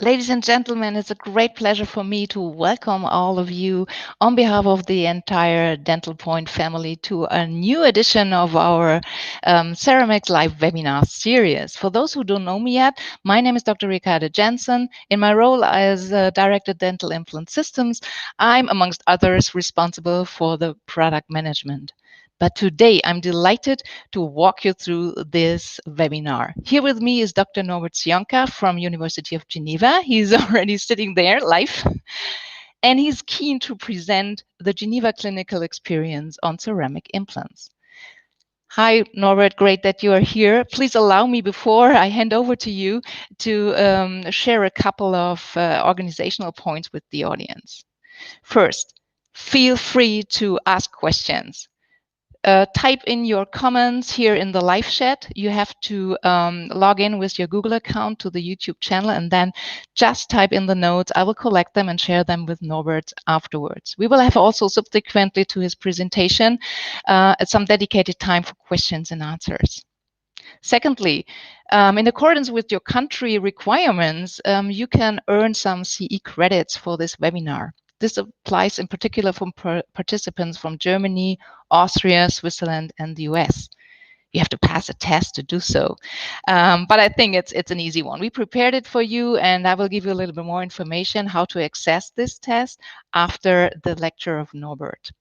Ladies and gentlemen, it's a great pleasure for me to welcome all of you on behalf of the entire Dental Point family to a new edition of our Zeramex live webinar series. For those who don't know me yet, my name is Dr. Ricarda Jensen. In my role as Director Dental Implant Systems, I'm, amongst others, responsible for the product management. But today, I'm delighted to walk you through this webinar. Here with me is Dr. Norbert Cionca from University of Geneva. He's already sitting there live, and he's keen to present the Geneva clinical experience on ceramic implants. Hi, Norbert, great that you are here. Please allow me, before I hand over to you, to share a couple of organizational points with the audience. First, feel free to ask questions. Type in your comments here in the live chat. You have to log in with your Google account to the YouTube channel and then just type in the notes. I will collect them and share them with Norbert afterwards. We will have also subsequently to his presentation some dedicated time for questions and answers. Secondly, in accordance with your country requirements, you can earn some CE credits for this webinar. This applies in particular for participants from Germany, Austria, Switzerland, and the US. You have to pass a test to do so. But I think it's an easy one. We prepared it for you, and I will give you a little bit more information how to access this test after the lecture of Norbert.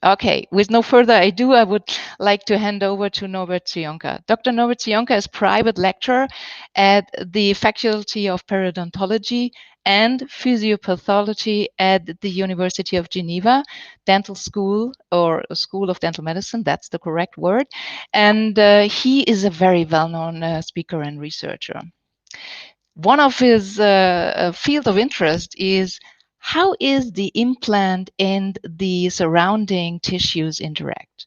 Okay, with no further ado, I would like to hand over to Norbert Cionca. Dr. Norbert Cionca is private lecturer at the Faculty of Periodontology and Physiopathology at the University of Geneva Dental School, or School of Dental Medicine, that's the correct word. And he is a very well-known speaker and researcher. One of his field of interest is how is the implant and the surrounding tissues interact?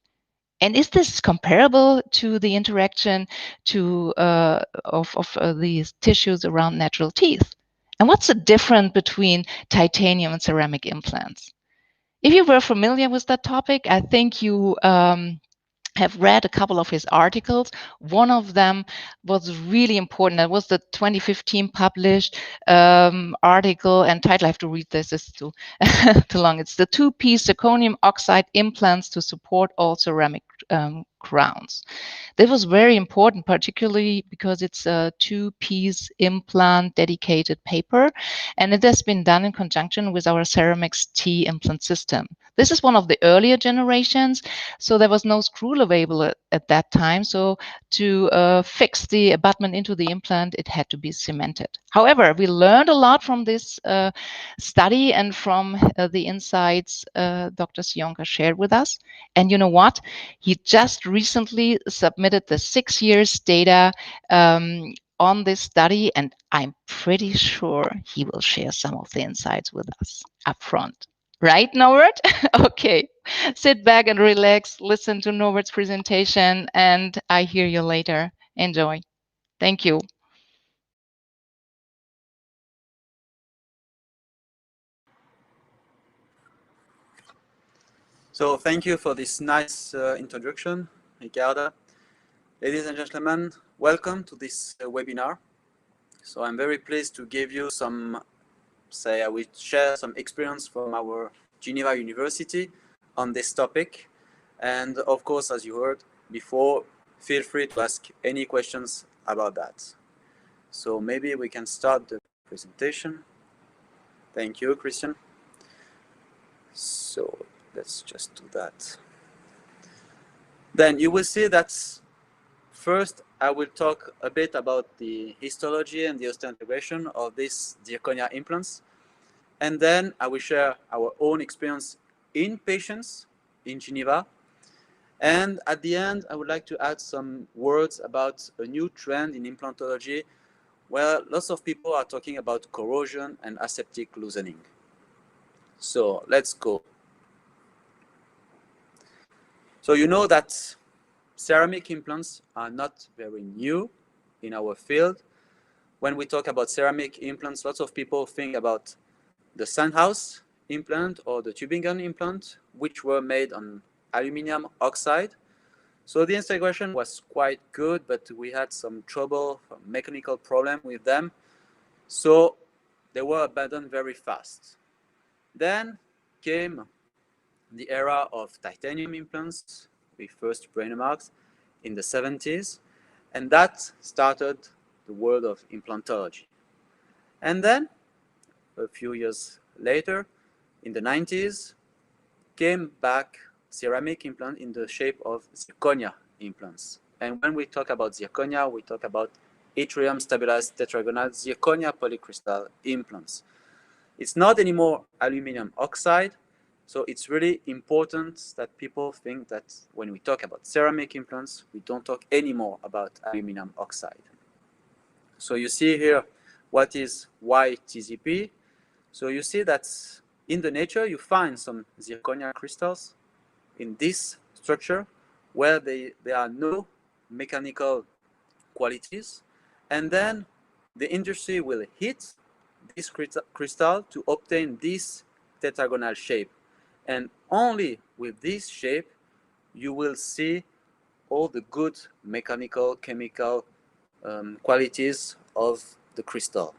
And is this comparable to the interaction of these tissues around natural teeth? And what's the difference between titanium and ceramic implants? If you were familiar with that topic, I think you have read a couple of his articles. One of them was really important. That was the 2015 published article and title. I have to read this. It's too, too long. It's the two-piece zirconium oxide implants to support all ceramic crowns. That was very important, particularly because it's a two-piece implant dedicated paper, and it has been done in conjunction with our Zeramex T implant system. This is one of the earlier generations, so there was no screw available at that time. So to fix the abutment into the implant, it had to be cemented. However, we learned a lot from this study and from the insights Dr. Cionca shared with us. And you know what? He just recently submitted the 6 years data on this study, and I'm pretty sure he will share some of the insights with us up front. Right, Norbert? Okay. Sit back and relax, listen to Norbert's presentation, and I hear you later. Enjoy. Thank you. So thank you for this nice introduction, Ricarda. Ladies and gentlemen, welcome to this webinar. So I'm very pleased to give you some, I will share some experience from our Geneva University on this topic. And of course, as you heard before, feel free to ask any questions about that. So maybe we can start the presentation. Thank you, Christian. So let's just do that. Then you will see that first I will talk a bit about the histology and the osteointegration of these Zirconia implants. And then I will share our own experience in patients in Geneva. And at the end, I would like to add some words about a new trend in implantology where lots of people are talking about corrosion and aseptic loosening. So let's go. So you know that ceramic implants are not very new in our field. When we talk about ceramic implants, lots of people think about the Sandhaus implant or the Tübingen implant, which were made on aluminum oxide. So the integration was quite good, but we had some trouble, mechanical problem with them. So they were abandoned very fast. Then came the era of titanium implants with first brain marks in the 70s, and that started the world of implantology. And then a few years later, in the 90s, came back ceramic implant in the shape of zirconia implants. And when we talk about zirconia, we talk about yttrium stabilized tetragonal zirconia polycrystal implants. It's not anymore aluminum oxide, so it's really important that people think that when we talk about ceramic implants, we don't talk anymore about aluminum oxide. So you see here what is YTZP. So you see that in the nature you find some zirconia crystals in this structure where there are no mechanical qualities, and then the industry will hit this crystal to obtain this tetragonal shape, and only with this shape you will see all the good mechanical, chemical qualities of the crystal.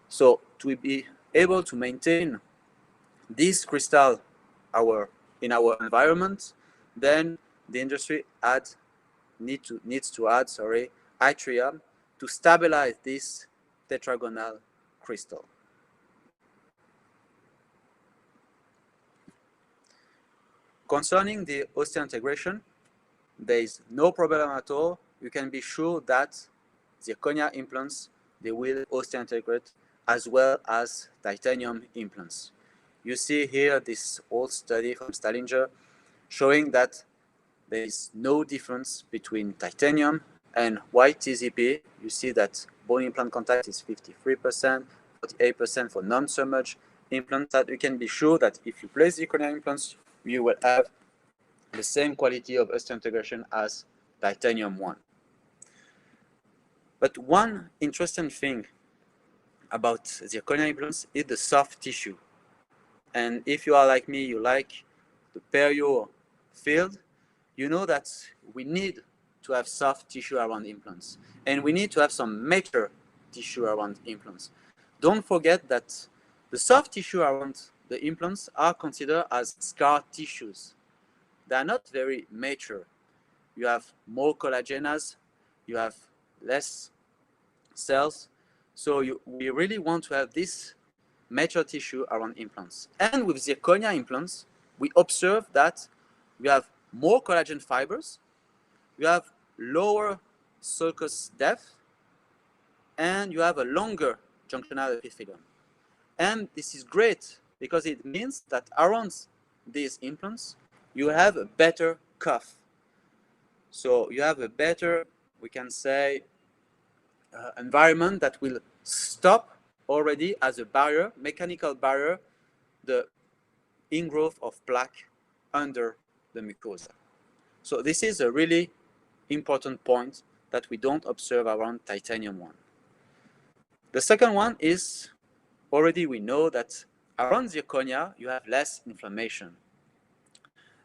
So to be able to maintain this crystal in our environment, then the industry needs to add yttrium to stabilize this tetragonal crystal. Concerning the osseointegration, there is no problem at all. You can be sure that zirconia implants, they will osseointegrate as well as titanium implants. You see here this old study from Stallinger showing that there is no difference between titanium and YTZP. You see that bone implant contact is 53%, 48% for non-submerged implants. That you can be sure that if you place zirconia implants, you will have the same quality of osseointegration as titanium one. But one interesting thing about zirconia implants is the soft tissue. And if you are like me, you like the perio field, you know that we need to have soft tissue around implants. And we need to have some mature tissue around implants. Don't forget that the soft tissue around the implants are considered as scar tissues. They are not very mature. You have more collagenase, you have less cells. So we really want to have this mature tissue around implants. And with zirconia implants, we observe that we have more collagen fibers, you have lower sulcus depth, and you have a longer junctional epithelium. And this is great because it means that around these implants, you have a better cuff. So you have a better, we can say, environment that will stop already as a barrier, mechanical barrier, the ingrowth of plaque under the mucosa. So this is a really important point that we don't observe around titanium one. The second one is, already we know that around zirconia you have less inflammation.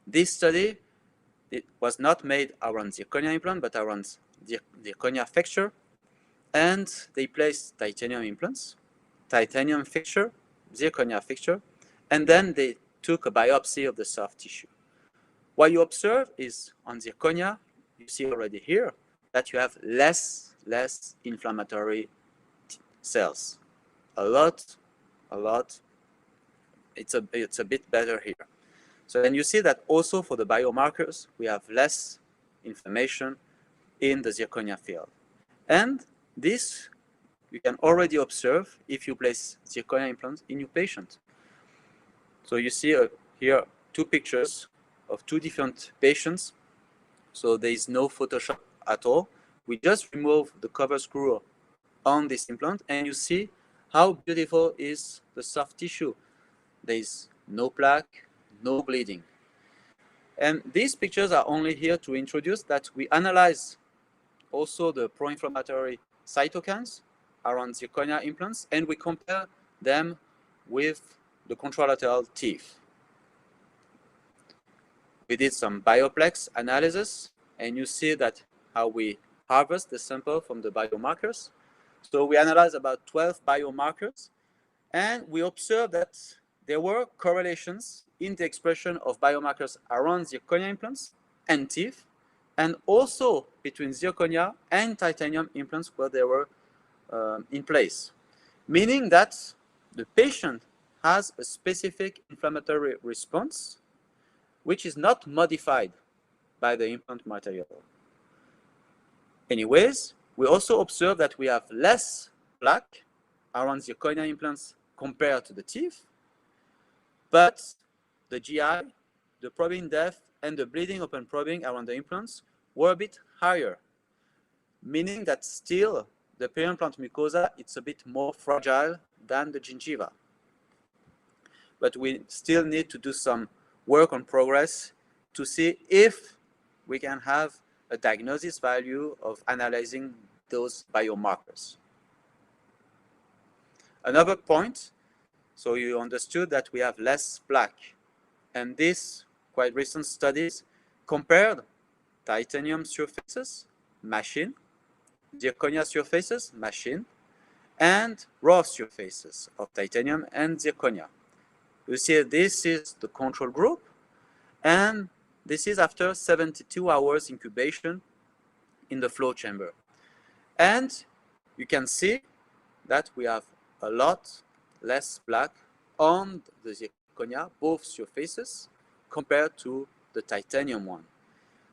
This study, it was not made around zirconia implant, but around zirconia fixture, and they placed titanium implants, titanium fixture, zirconia fixture, and then they took a biopsy of the soft tissue. What you observe is on zirconia, you see already here that you have less inflammatory cells. A lot. It's a bit better here. So then you see that also for the biomarkers, we have less inflammation in the zirconia field. And this you can already observe if you place zirconia implants in your patient. So you see here two pictures of two different patients. So there is no Photoshop at all. We just remove the cover screw on this implant and you see how beautiful is the soft tissue. There is no plaque, no bleeding. And these pictures are only here to introduce that we analyze also the pro-inflammatory cytokines around zirconia implants, and we compare them with the contralateral teeth. We did some bioplex analysis, and you see that how we harvest the sample from the biomarkers. So we analyzed about 12 biomarkers, And we observed that there were correlations in the expression of biomarkers around zirconia implants and teeth, and also between zirconia and titanium implants where they were in place, meaning that the patient has a specific inflammatory response which is not modified by the implant material. Anyways, we also observe that we have less plaque around zirconia implants compared to the teeth, but the GI, the probing depth, and the bleeding open probing around the implants were a bit higher, meaning that still the peri-implant mucosa is a bit more fragile than the gingiva. But we still need to do some work on progress to see if we can have a diagnosis value of analyzing those biomarkers. Another point, so you understood that we have less plaque, and these quite recent studies compared titanium surfaces, machine, zirconia surfaces, machine, and raw surfaces of titanium and zirconia. You see this is the control group, and this is after 72 hours incubation in the flow chamber. And you can see that we have a lot less plaque on the zirconia, both surfaces, compared to the titanium one.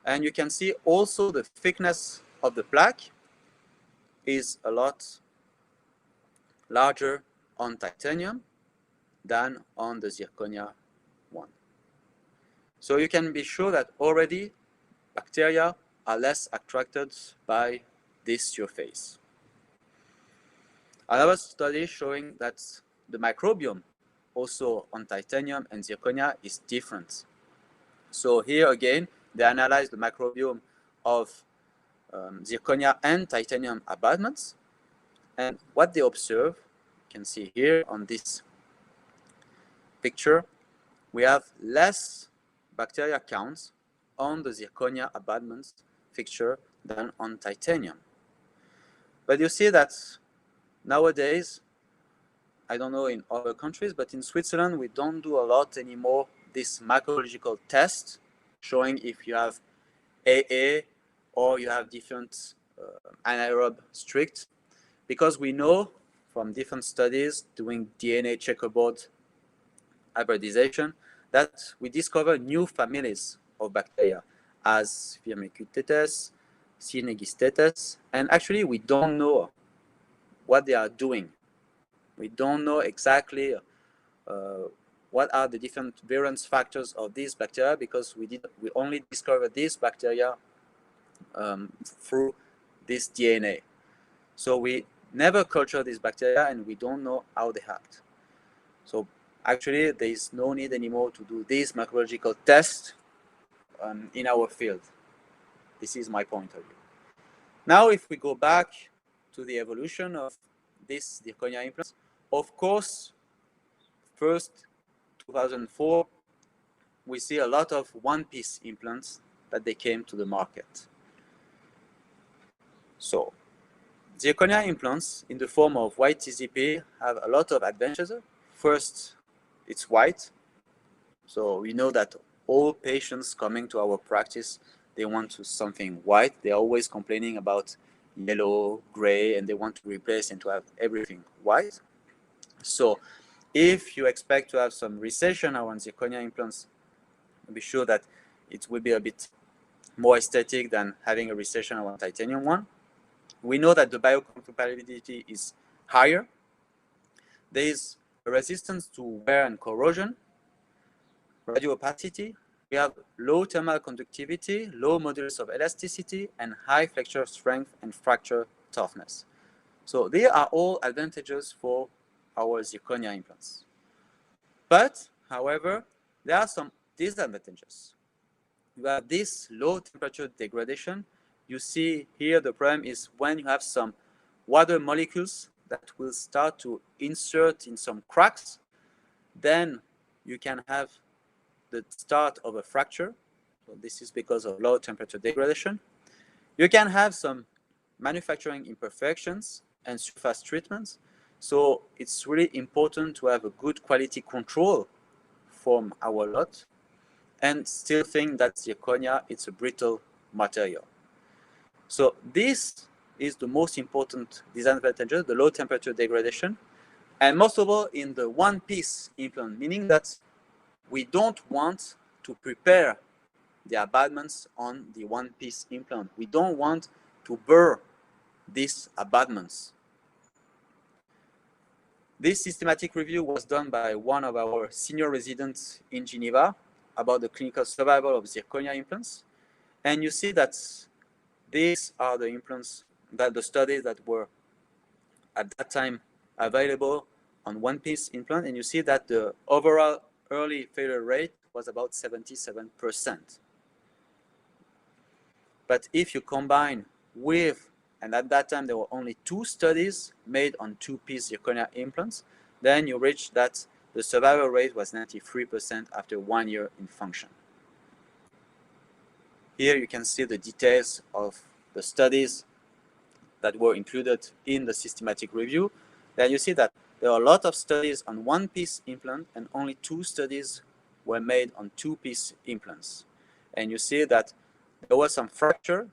And you can see also the thickness of the plaque is a lot larger on titanium than on the zirconia one. So you can be sure that already bacteria are less attracted by this surface. Another study showing that the microbiome also on titanium and zirconia is different. So here again, they analyzed the microbiome of zirconia and titanium abutments, and what they observe, you can see here on this picture, we have less bacteria counts on the zirconia abutments fixture than on titanium. But you see that nowadays, I don't know in other countries, but in Switzerland, we don't do a lot anymore this microbiological test showing if you have AA or you have different anaerobe strict, because we know from different studies doing DNA checkerboard hybridization that we discover new families of bacteria as Firmicutes, Synegistetes, and actually we don't know what they are doing. We don't know exactly what are the different virulence factors of these bacteria, because we only discovered these bacteria through this DNA. So we never culture these bacteria and we don't know how they act. So actually there is no need anymore to do this microbiological test in our field. This is my point of view. Now if we go back to the evolution of these zirconia implants, of course, first 2004, we see a lot of one-piece implants that they came to the market. So zirconia implants in the form of white TZP have a lot of advantages. First, it's white. So we know that all patients coming to our practice, they want something white. They're always complaining about yellow, gray, and they want to replace and to have everything white. So if you expect to have some recession around zirconia implants, be sure that it will be a bit more aesthetic than having a recession around titanium one. We know that the biocompatibility is higher. There is a resistance to wear and corrosion, radioopacity. We have low thermal conductivity, low modulus of elasticity, and high flexure strength and fracture toughness. So they are all advantages for our zirconia implants. But, however, there are some disadvantages. You have this low temperature degradation. You see here the problem is when you have some water molecules that will start to insert in some cracks, then you can have the start of a fracture. So this is because of low temperature degradation. You can have some manufacturing imperfections and surface treatments. So it's really important to have a good quality control from our lot and still think that zirconia is a brittle material. So this is the most important design advantage, the low temperature degradation, and most of all in the one-piece implant, meaning that we don't want to prepare the abutments on the one-piece implant. We don't want to burr these abutments. This systematic review was done by one of our senior residents in Geneva about the clinical survival of zirconia implants. And you see that these are the implants, that the studies that were at that time available on one-piece implant. And you see that the overall early failure rate was about 77%. But if you combine with, and at that time there were only 2 studies made on 2-piece zirconia implants, then you reach that the survival rate was 93% after 1 year in function. Here you can see the details of the studies that were included in the systematic review. Then you see that there are a lot of studies on one-piece implant and only 2 studies were made on 2-piece implants. And you see that there was some fracture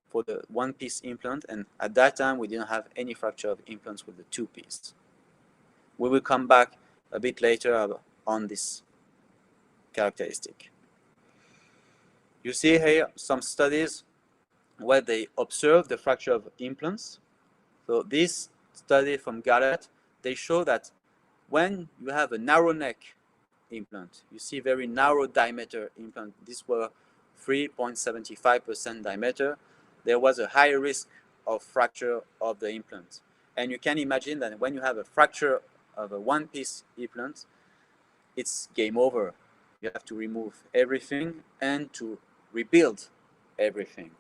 for the one-piece implant, and at that time we didn't have any fracture of implants with the 2-piece. We will come back a bit later on this characteristic. You see here some studies where they observe the fracture of implants. So this study from Gallet, they show that when you have a narrow neck implant, you see very narrow diameter implant, these were 3.75% diameter, there was a higher risk of fracture of the implant. And you can imagine that when you have a fracture of a one-piece implant, it's game over. You have to remove everything and to rebuild everything.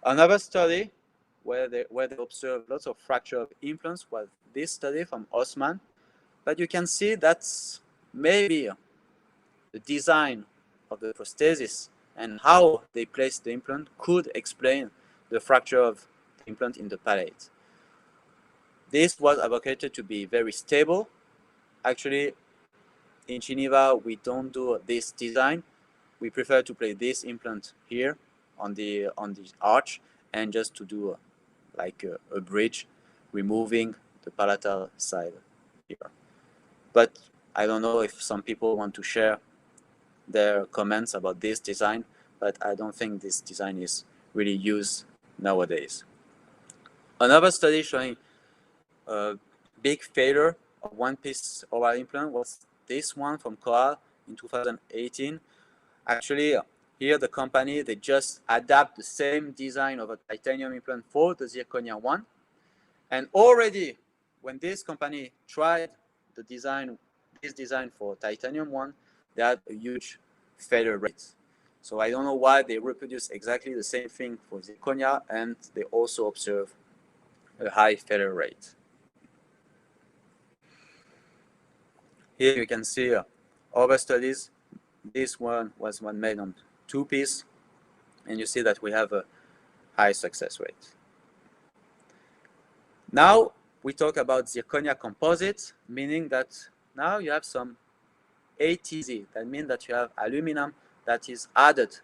Another study where they observed lots of fracture of implants was this study from Osman. But you can see that maybe the design of the prosthesis and how they placed the implant could explain the fracture of the implant in the palate. This was advocated to be very stable. Actually, in Geneva, we don't do this design. We prefer to place this implant here on the arch and just to do like a bridge, removing the palatal side here. But I don't know if some people want to share their comments about this design, but I don't think this design is really used nowadays. Another study showing a big failure of one-piece oral implant was this one from Coral in 2018. Actually, here the company, they just adapt the same design of a titanium implant for the zirconia one. And already when this company tried the design, this design for titanium one, they had a huge failure rate. So I don't know why they reproduce exactly the same thing for zirconia and they also observe a high failure rate. Here you can see other studies. This one was one made on 2-piece, and you see that we have a high success rate. Now we talk about zirconia composites, meaning that now you have some ATZ. That means that you have aluminum that is added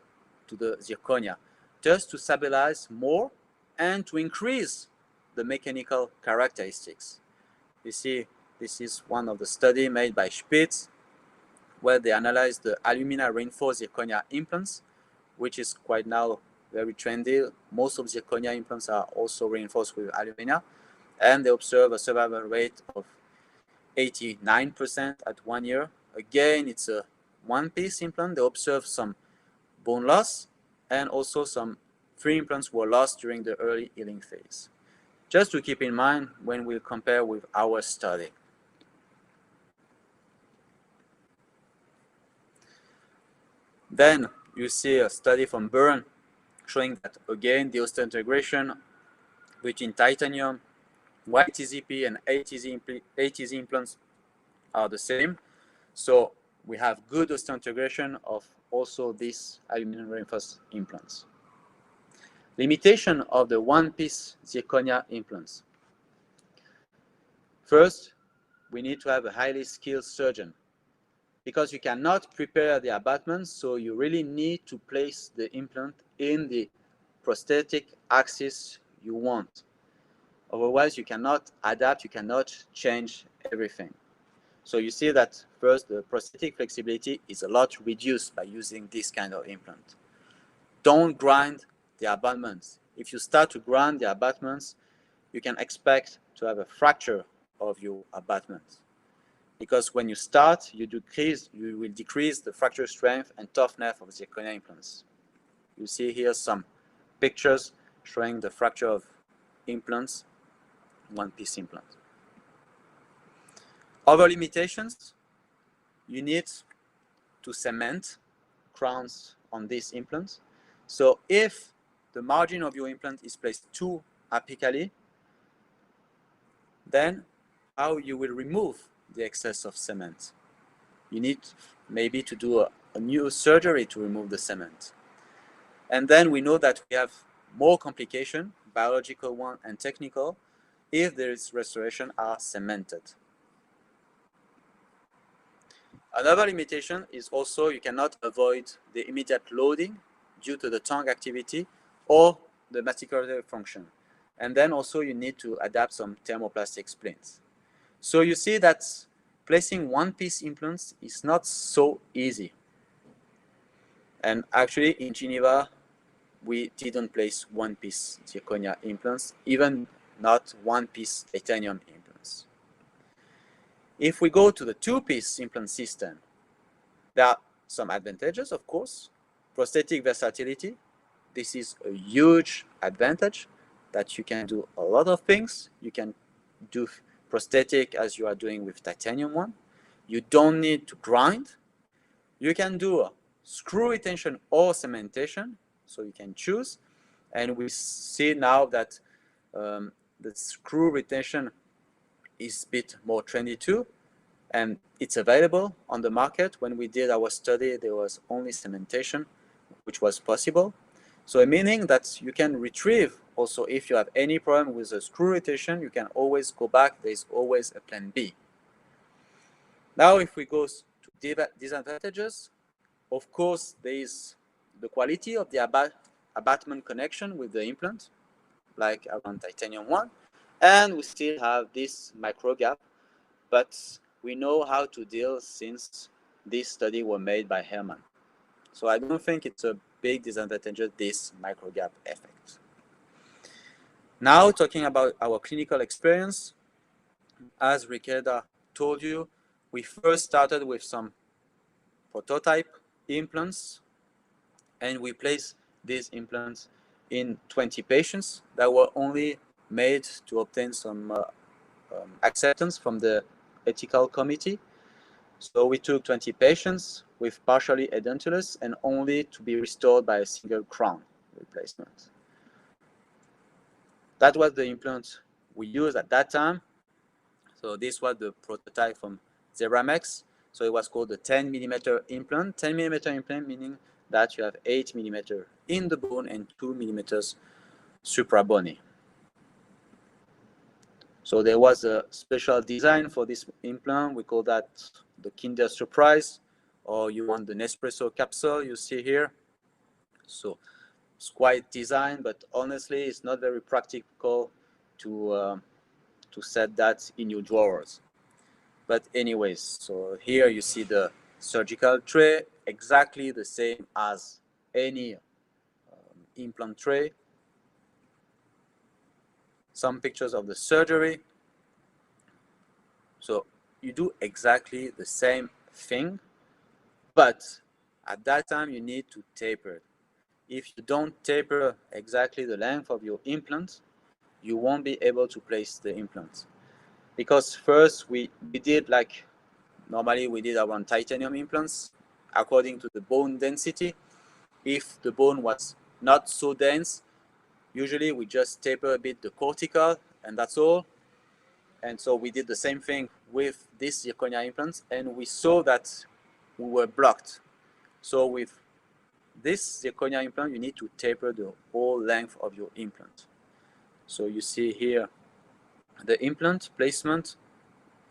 to the zirconia just to stabilize more and to increase the mechanical characteristics. You see, this is one of the studies made by Spitz, where they analyzed the alumina reinforced zirconia implants, which is quite now very trendy. Most of zirconia implants are also reinforced with alumina, and they observe a survival rate of 89% at 1 year. Again, it's a one-piece implant. They observe some bone loss, and also some free implants were lost during the early healing phase. Just to keep in mind when we compare with our study. Then you see a study from Bern showing that again the osseointegration between titanium, YTZP and ATZ implants are the same. So we have good osseointegration of also these aluminum reinforced implants. Limitation of the one-piece zirconia implants. First, we need to have a highly skilled surgeon, because you cannot prepare the abutment, so you really need to place the implant in the prosthetic axis you want. Otherwise, you cannot adapt, you cannot change everything. So you see that first, the prosthetic flexibility is a lot reduced by using this kind of implant. Don't grind the abutments. If you start to grind the abutments, you can expect to have a fracture of your abutments. Because when you start, you will decrease the fracture strength and toughness of zirconia implants. You see here some pictures showing the fracture of implants, one-piece implants. Other limitations, you need to cement crowns on these implants. So if the margin of your implant is placed too apically, then how you will remove the excess of cement? You need maybe to do a new surgery to remove the cement. And then we know that we have more complication, biological one and technical, if there is restoration are cemented. Another limitation is also you cannot avoid the immediate loading due to the tongue activity or the masticator function. And then also you need to adapt some thermoplastic splints. So you see that placing one-piece implants is not so easy. And actually in Geneva, we didn't place one-piece zirconia implants, even not one-piece titanium implants. If we go to the two-piece implant system, there are some advantages, of course. Prosthetic versatility. This is a huge advantage that you can do a lot of things. You can do prosthetic as you are doing with titanium one. You don't need to grind. You can do a screw retention or cementation, so you can choose. And we see now that the screw retention is a bit more trendy too, and it's available on the market. When we did our study, there was only cementation, which was possible. So meaning that you can retrieve also, if you have any problem with the screw retention, you can always go back. There's always a plan B. Now, if we go to disadvantages, of course, there is the quality of the abutment connection with the implant, like around titanium one, and we still have this micro gap, but we know how to deal since this study was made by Herman. So I don't think it's a big disadvantage, this micro gap effect. Now, talking about our clinical experience, as Ricarda told you, we first started with some prototype implants, and we placed these implants in 20 patients that were only made to obtain some acceptance from the ethical committee. So we took 20 patients with partially edentulous and only to be restored by a single crown replacement. That was the implant we used at that time. So this was the prototype from Zeramex. So it was called the 10mm implant. 10mm implant meaning that you have 8mm in the bone and 2mm suprabony. So there was a special design for this implant. We call that the Kinder Surprise, or you want the Nespresso capsule you see here. So it's quite designed, but honestly, it's not very practical to set that in your drawers. But anyways, so here you see the surgical tray, exactly the same as any implant tray. Some pictures of the surgery. So you do exactly the same thing, but at that time you need to taper it. If you don't taper exactly the length of your implant, you won't be able to place the implant. Because first we did like, normally we did around titanium implants according to the bone density. If the bone was not so dense, usually we just taper a bit the cortical and that's all. And so we did the same thing with this zirconia implants, and we saw that we were blocked. So with this zirconia implant, you need to taper the whole length of your implant. So you see here the implant placement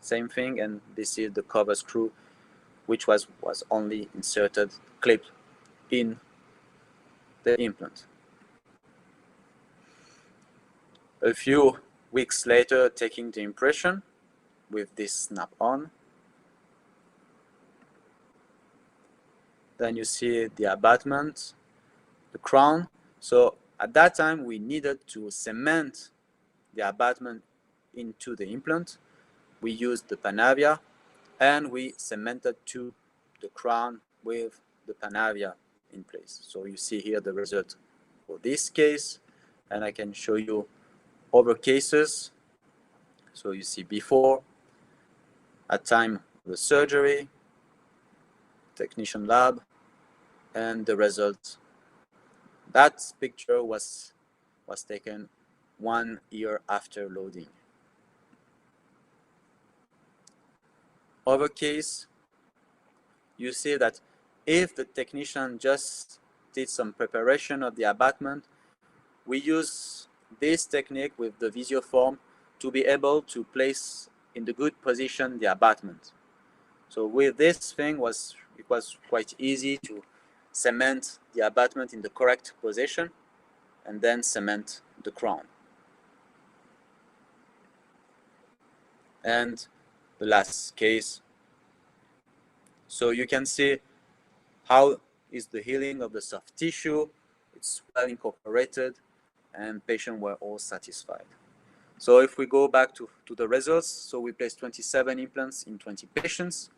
same thing, and this is the cover screw, which was only inserted, clipped in the implant. A few weeks later, taking the impression with this snap-on, then you see the abutment, the crown. So at that time, we needed to cement the abutment into the implant. We used the panavia, and we cemented to the crown with the panavia in place. So you see here the result for this case, and I can show you other cases. So you see before, at time of the surgery, technician lab, and the result. That picture was taken 1 year after loading. Other case, you see that if the technician just did some preparation of the abutment, we use this technique with the Visioform to be able to place in the good position the abutment. So with this thing, it was quite easy to cement the abutment in the correct position and then cement the crown. And the last case. So you can see how is the healing of the soft tissue. It's well incorporated, and patients were all satisfied. So if we go back to the results, so we placed 27 implants in 20 patients.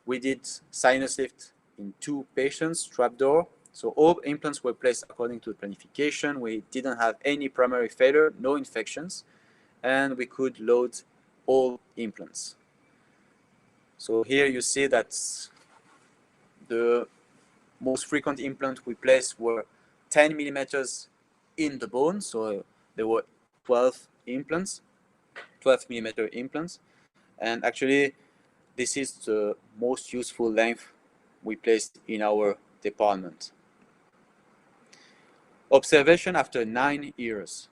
We did sinus lift in 2 patients, trapdoor. So all implants were placed according to the planification. We didn't have any primary failure, no infections, and we could load all implants. So here you see that the most frequent implants we placed were 10 millimeters in the bone. So there were 12 implants, 12 millimeter implants. And actually, this is the most useful length we placed in our department. Observation after 9 years.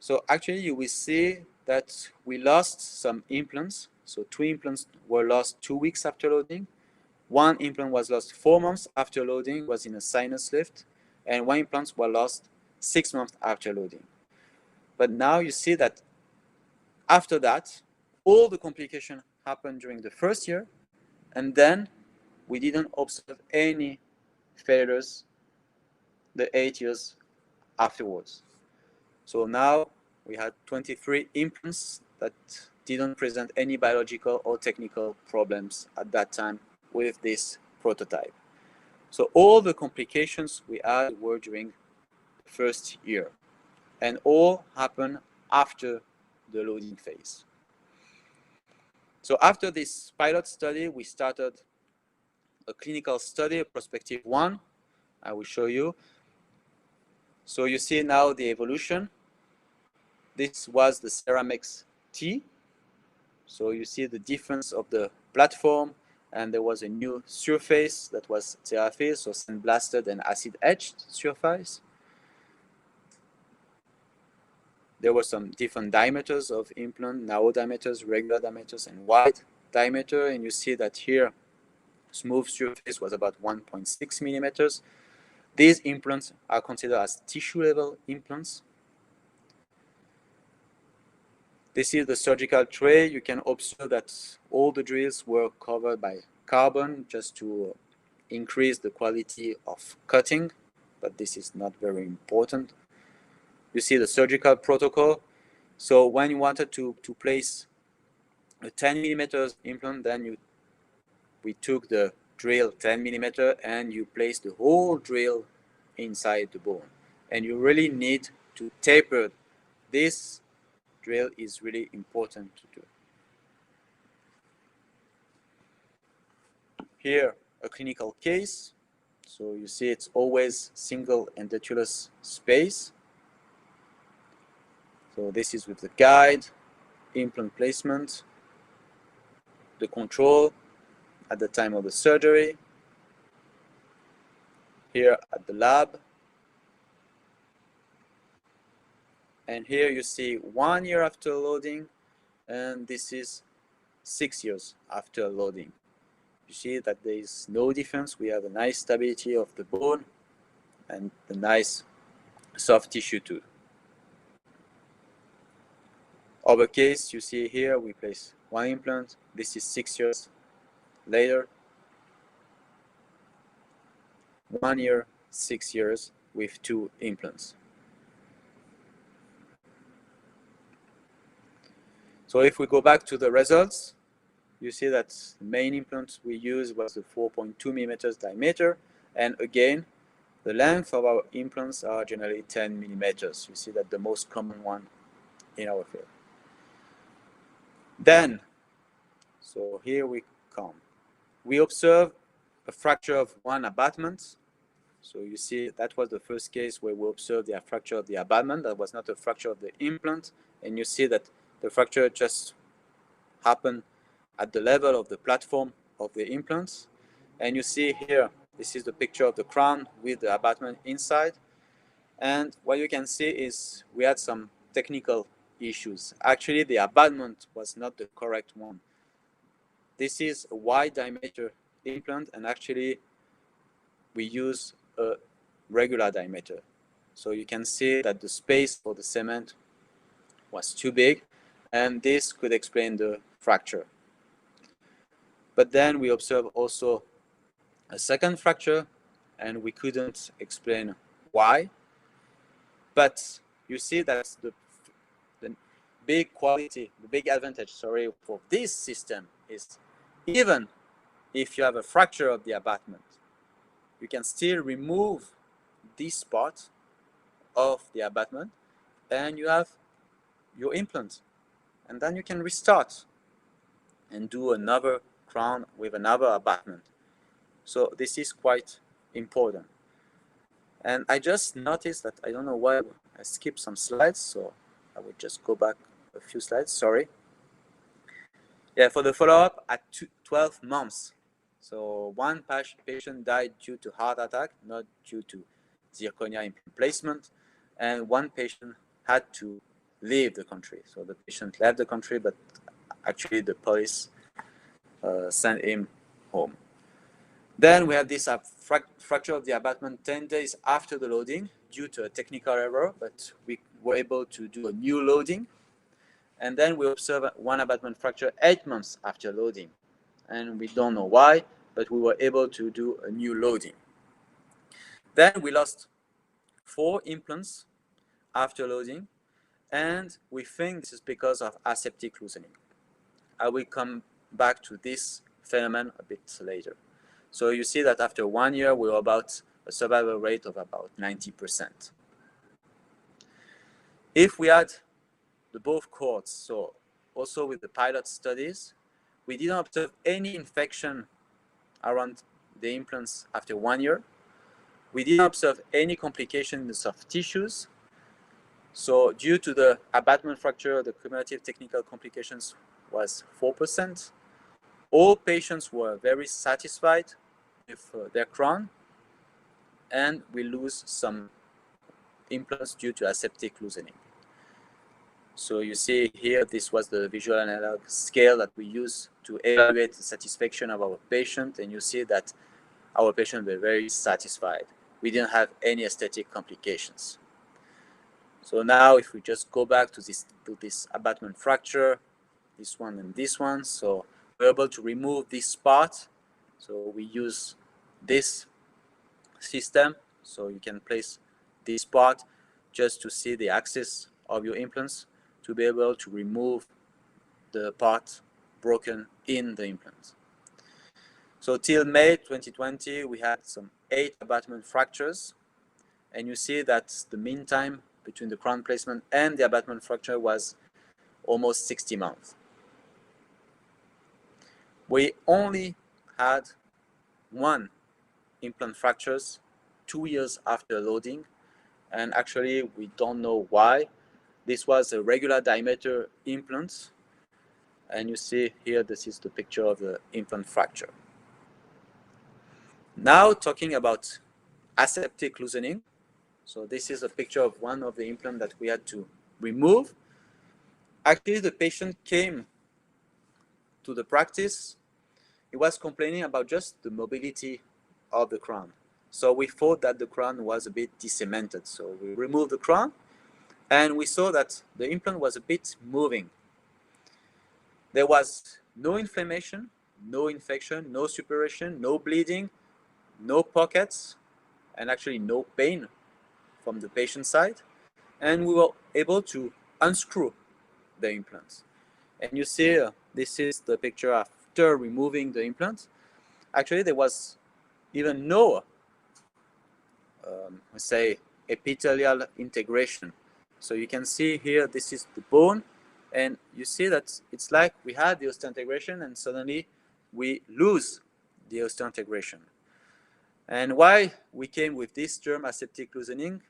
So actually, you will see that we lost some implants. So 2 implants were lost 2 weeks after loading. 1 implant was lost 4 months after loading, was in a sinus lift, and 1 implant was lost 6 months after loading. But now you see that after that, all the complications happened during the first year, and then we didn't observe any failures the 8 years afterwards. So now we had 23 implants that didn't present any biological or technical problems at that time with this prototype. So all the complications we had were during the first year, and all happened after the loading phase. So after this pilot study, we started a clinical study, a prospective one. I will show you. So you see now the evolution. This was the Zeramex T. So you see the difference of the platform, and there was a new surface that was Zeraphil, so sandblasted and acid-etched surface. There were some different diameters of implant, narrow diameters, regular diameters, and wide diameter. And you see that here, smooth surface was about 1.6 millimeters. These implants are considered as tissue-level implants. This is the surgical tray. You can observe that all the drills were covered by carbon just to increase the quality of cutting, but this is not very important. You see the surgical protocol. So when you wanted to place a 10 millimeters implant, then we took the drill 10 millimeter and you place the whole drill inside the bone. And you really need to taper. This drill is really important to do. Here, a clinical case. So you see it's always single endothelous space. So this is with the guide, implant placement, the control at the time of the surgery, here at the lab. And here you see 1 year after loading, and this is 6 years after loading. You see that there is no difference. We have a nice stability of the bone and the nice soft tissue too. Other case, you see here, we place one implant. This is 6 years later. 1 year, 6 years with 2 implants. So if we go back to the results, you see that the main implant we used was the 4.2 millimeters diameter. And again, the length of our implants are generally 10 millimeters. You see that the most common one in our field. Then, so here we come. We observe a fracture of one abutment. So you see that was the first case where we observed the fracture of the abutment. That was not a fracture of the implant. And you see that the fracture just happened at the level of the platform of the implants. And you see here, this is the picture of the crown with the abutment inside. And what you can see is we had some technical issues. Actually, the abutment was not the correct one. This is a wide diameter implant, and actually we use a regular diameter. So you can see that the space for the cement was too big, and this could explain the fracture. But then we observed also a second fracture, and we couldn't explain why. But you see that the big quality, the big advantage, for this system is even if you have a fracture of the abutment, you can still remove this part of the abutment and you have your implant. And then you can restart and do another crown with another abutment. So this is quite important. And I just noticed that, I don't know why I skipped some slides, so I will just go back a few slides, sorry. Yeah, for the follow-up at 12 months. So one patient died due to heart attack, not due to zirconia implant placement, and one patient had to leave the country. So the patient left the country, but actually the police sent him home. Then we had this fracture of the abutment 10 days after the loading due to a technical error, but we were able to do a new loading. And then we observed one abutment fracture 8 months after loading. And we don't know why, but we were able to do a new loading. Then we lost 4 implants after loading, and we think this is because of aseptic loosening. I will come back to this phenomenon a bit later. So you see that after 1 year, we were about a survival rate of about 90%. If we had the both cohorts, so also with the pilot studies, we didn't observe any infection around the implants after 1 year. We didn't observe any complication in the soft tissues. So due to the abutment fracture, the cumulative technical complications was 4%. All patients were very satisfied with their crown, and we lose some implants due to aseptic loosening. So you see here, this was the visual analog scale that we use to evaluate the satisfaction of our patient, and you see that our patients were very satisfied. We didn't have any aesthetic complications. So now if we just go back to this abutment fracture, this one and this one, so we're able to remove this part. So we use this system, so you can place this part just to see the axis of your implants to be able to remove the part broken in the implant. So till May 2020, we had some 8 abutment fractures, and you see that the mean time between the crown placement and the abutment fracture was almost 60 months. We only had 1 implant fractures 2 years after loading, and actually we don't know why. This was a regular diameter implant, and you see here, this is the picture of the implant fracture. Now talking about aseptic loosening. So this is a picture of one of the implants that we had to remove. Actually, the patient came to the practice, he was complaining about just the mobility of the crown. So we thought that the crown was a bit decemented. So we removed the crown and we saw that the implant was a bit moving. There was no inflammation, no infection, no suppuration, no bleeding, no pockets, and actually no pain from the patient side. And we were able to unscrew the implants. And you see, this is the picture after removing the implant. Actually, there was even no, let's say, epithelial integration. So you can see here, this is the bone, and you see that it's like we had the osseointegration and suddenly we lose the osseointegration. And why we came with this term aseptic loosening?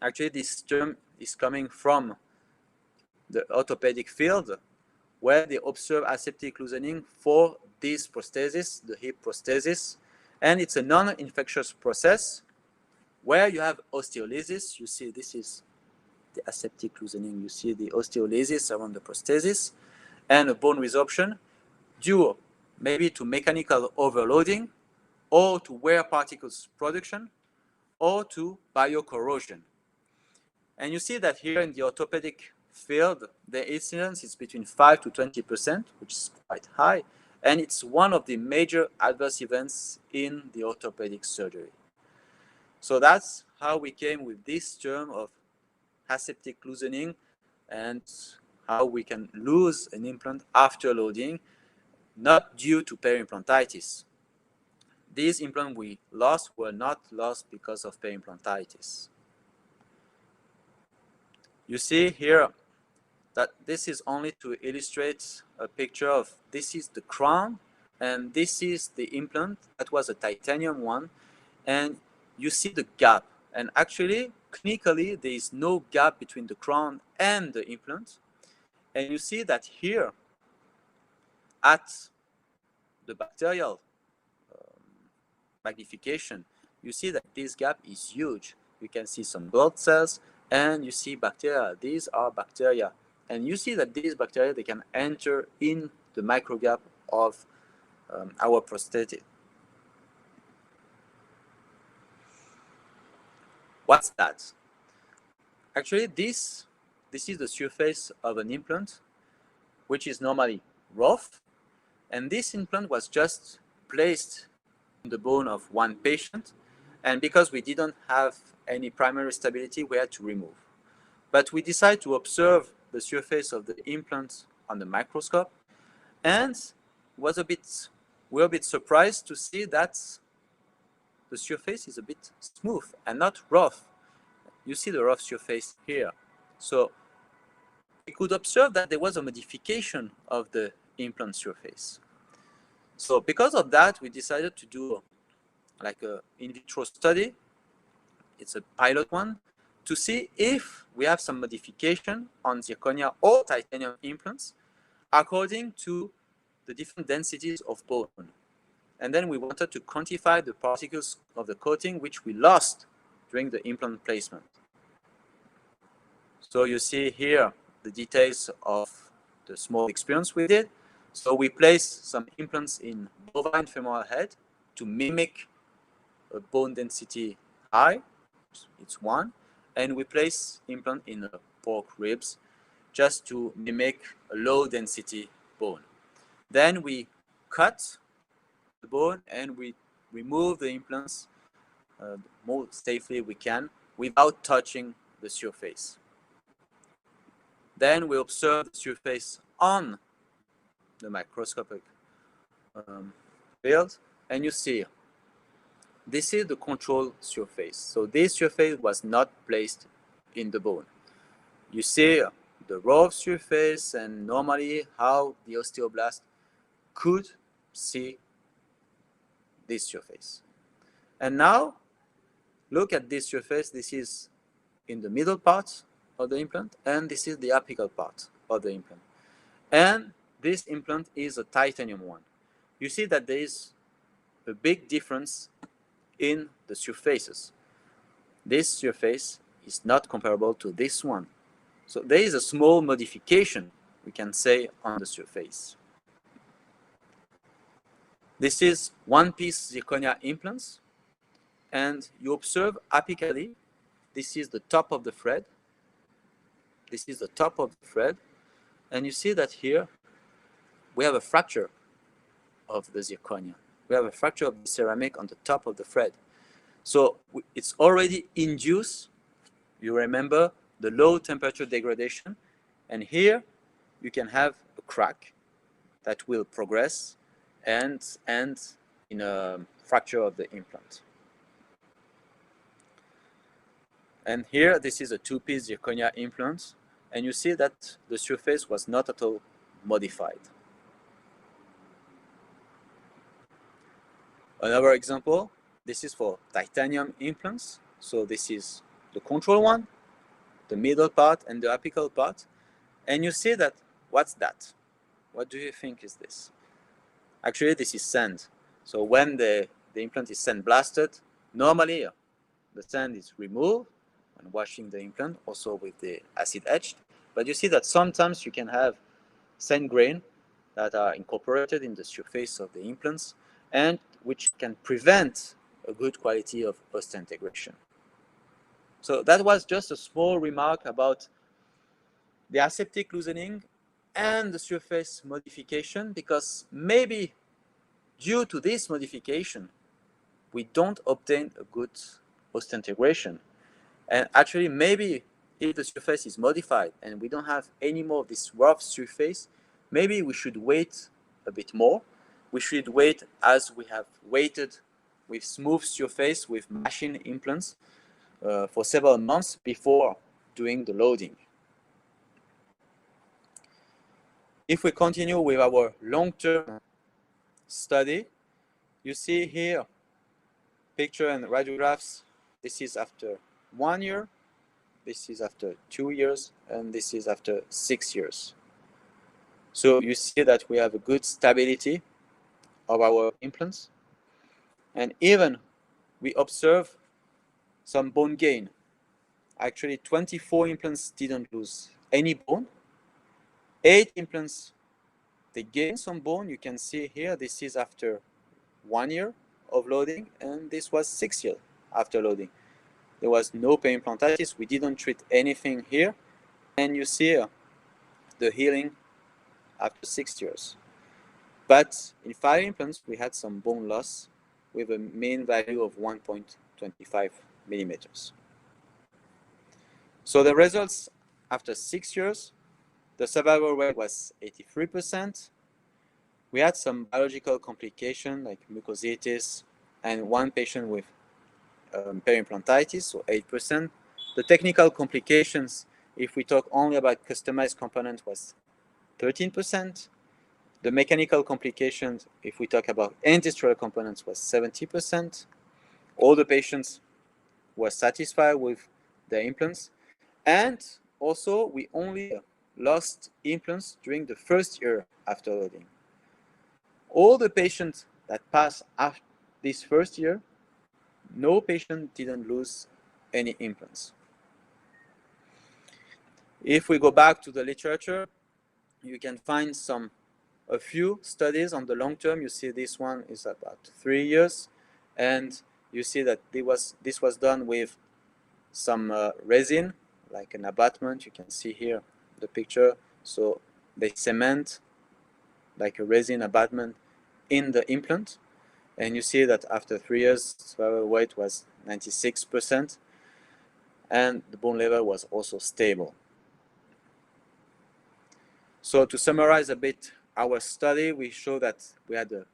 Actually, this term is coming from the orthopedic field, where they observe aseptic loosening for this prosthesis, the hip prosthesis, and it's a non-infectious process where you have osteolysis. You see, this is the aseptic loosening. You see the osteolysis around the prosthesis and a bone resorption due maybe to mechanical overloading or to wear particles production or to biocorrosion. And you see that here in the orthopedic field, the incidence is between 5 to 20%, which is quite high, and it's one of the major adverse events in the orthopedic surgery. So that's how we came with this term of aseptic loosening and how we can lose an implant after loading, not due to peri-implantitis. These implants we lost were not lost because of peri-implantitis. You see here that this is only to illustrate a picture of, this is the crown and this is the implant. That was a titanium one, and you see the gap, and actually clinically there is no gap between the crown and the implant. And you see that here at the bacterial magnification, you see that this gap is huge. You can see some blood cells and you see bacteria. These are bacteria, and you see that these bacteria, they can enter in the microgap of our prosthetic. What's that? Actually, this is the surface of an implant, which is normally rough, and this implant was just placed in the bone of one patient, and because we didn't have any primary stability, we had to remove. But we decided to observe the surface of the implant on the microscope, and we were a bit surprised to see that the surface is a bit smooth and not rough. You see the rough surface here. So we could observe that there was a modification of the implant surface. So because of that, we decided to do like an in vitro study. It's a pilot one, to see if we have some modification on zirconia or titanium implants according to the different densities of bone. And then we wanted to quantify the particles of the coating which we lost during the implant placement. So you see here the details of the small experience we did. So we placed some implants in bovine femoral head to mimic a bone density high, it's one, and we place implant in pork ribs just to mimic a low density bone. Then we cut the bone and we remove the implants most safely we can without touching the surface. Then we observe the surface on the microscopic field, and you see this is the control surface. So this surface was not placed in the bone. You see the raw surface and normally how the osteoblast could see this surface. And now look at this surface. This is in the middle part of the implant, and this is the apical part of the implant. And this implant is a titanium one. You see that there is a big difference in the surfaces. This surface is not comparable to this one. So there is a small modification, we can say, on the surface. This is one-piece zirconia implants, and you observe apically, this is the top of the thread. This is the top of the thread, and you see that here we have a fracture of the zirconia. We have a fracture of the ceramic on the top of the thread. So it's already induced, you remember, the low temperature degradation, and here you can have a crack that will progress and end in a fracture of the implant. And here, this is a two-piece zirconia implant, and you see that the surface was not at all modified. Another example, this is for titanium implants. So this is the control one, the middle part, and the apical part. And you see that, what's that? What do you think is this? Actually, this is sand. So when the implant is sandblasted, normally the sand is removed when washing the implant, also with the acid etched. But you see that sometimes you can have sand grain that are incorporated in the surface of the implants, and which can prevent a good quality of post-integration. So that was just a small remark about the aseptic loosening and the surface modification, because maybe due to this modification, we don't obtain a good post-integration. And actually, maybe if the surface is modified and we don't have any more of this rough surface, maybe we should wait a bit more. We should wait as we have waited with smooth surface with machine implants for several months before doing the loading. If we continue with our long-term study, you see here picture and radiographs. This is after 1 year, this is after 2 years, and this is after 6 years. So you see that we have a good stability of our implants, and even we observe some bone gain. Actually, 24 implants didn't lose any bone. 8 implants, they gained some bone. You can see here, this is after 1 year of loading, and this was 6 years after loading. There was no peri-implantitis. We didn't treat anything here. And you see the healing after 6 years. But in 5 implants, we had some bone loss with a mean value of 1.25 millimeters. So the results after 6 years, the survival rate was 83%. We had some biological complications like mucositis and one patient with peri-implantitis, so 8%. The technical complications, if we talk only about customized components, was 13%. The mechanical complications, if we talk about industrial components, was 70%. All the patients were satisfied with their implants. And also, we only lost implants during the first year after loading. All the patients that passed after this first year, no patient didn't lose any implants. If we go back to the literature, you can find a few studies on the long term. You see this one is about 3 years, and you see that this was done with some resin, like an abatement. You can see here the picture. So they cement like a resin abatement in the implant, and you see that after 3 years, survival rate was 96%, and the bone level was also stable. So to summarize a bit our study, we show that we had a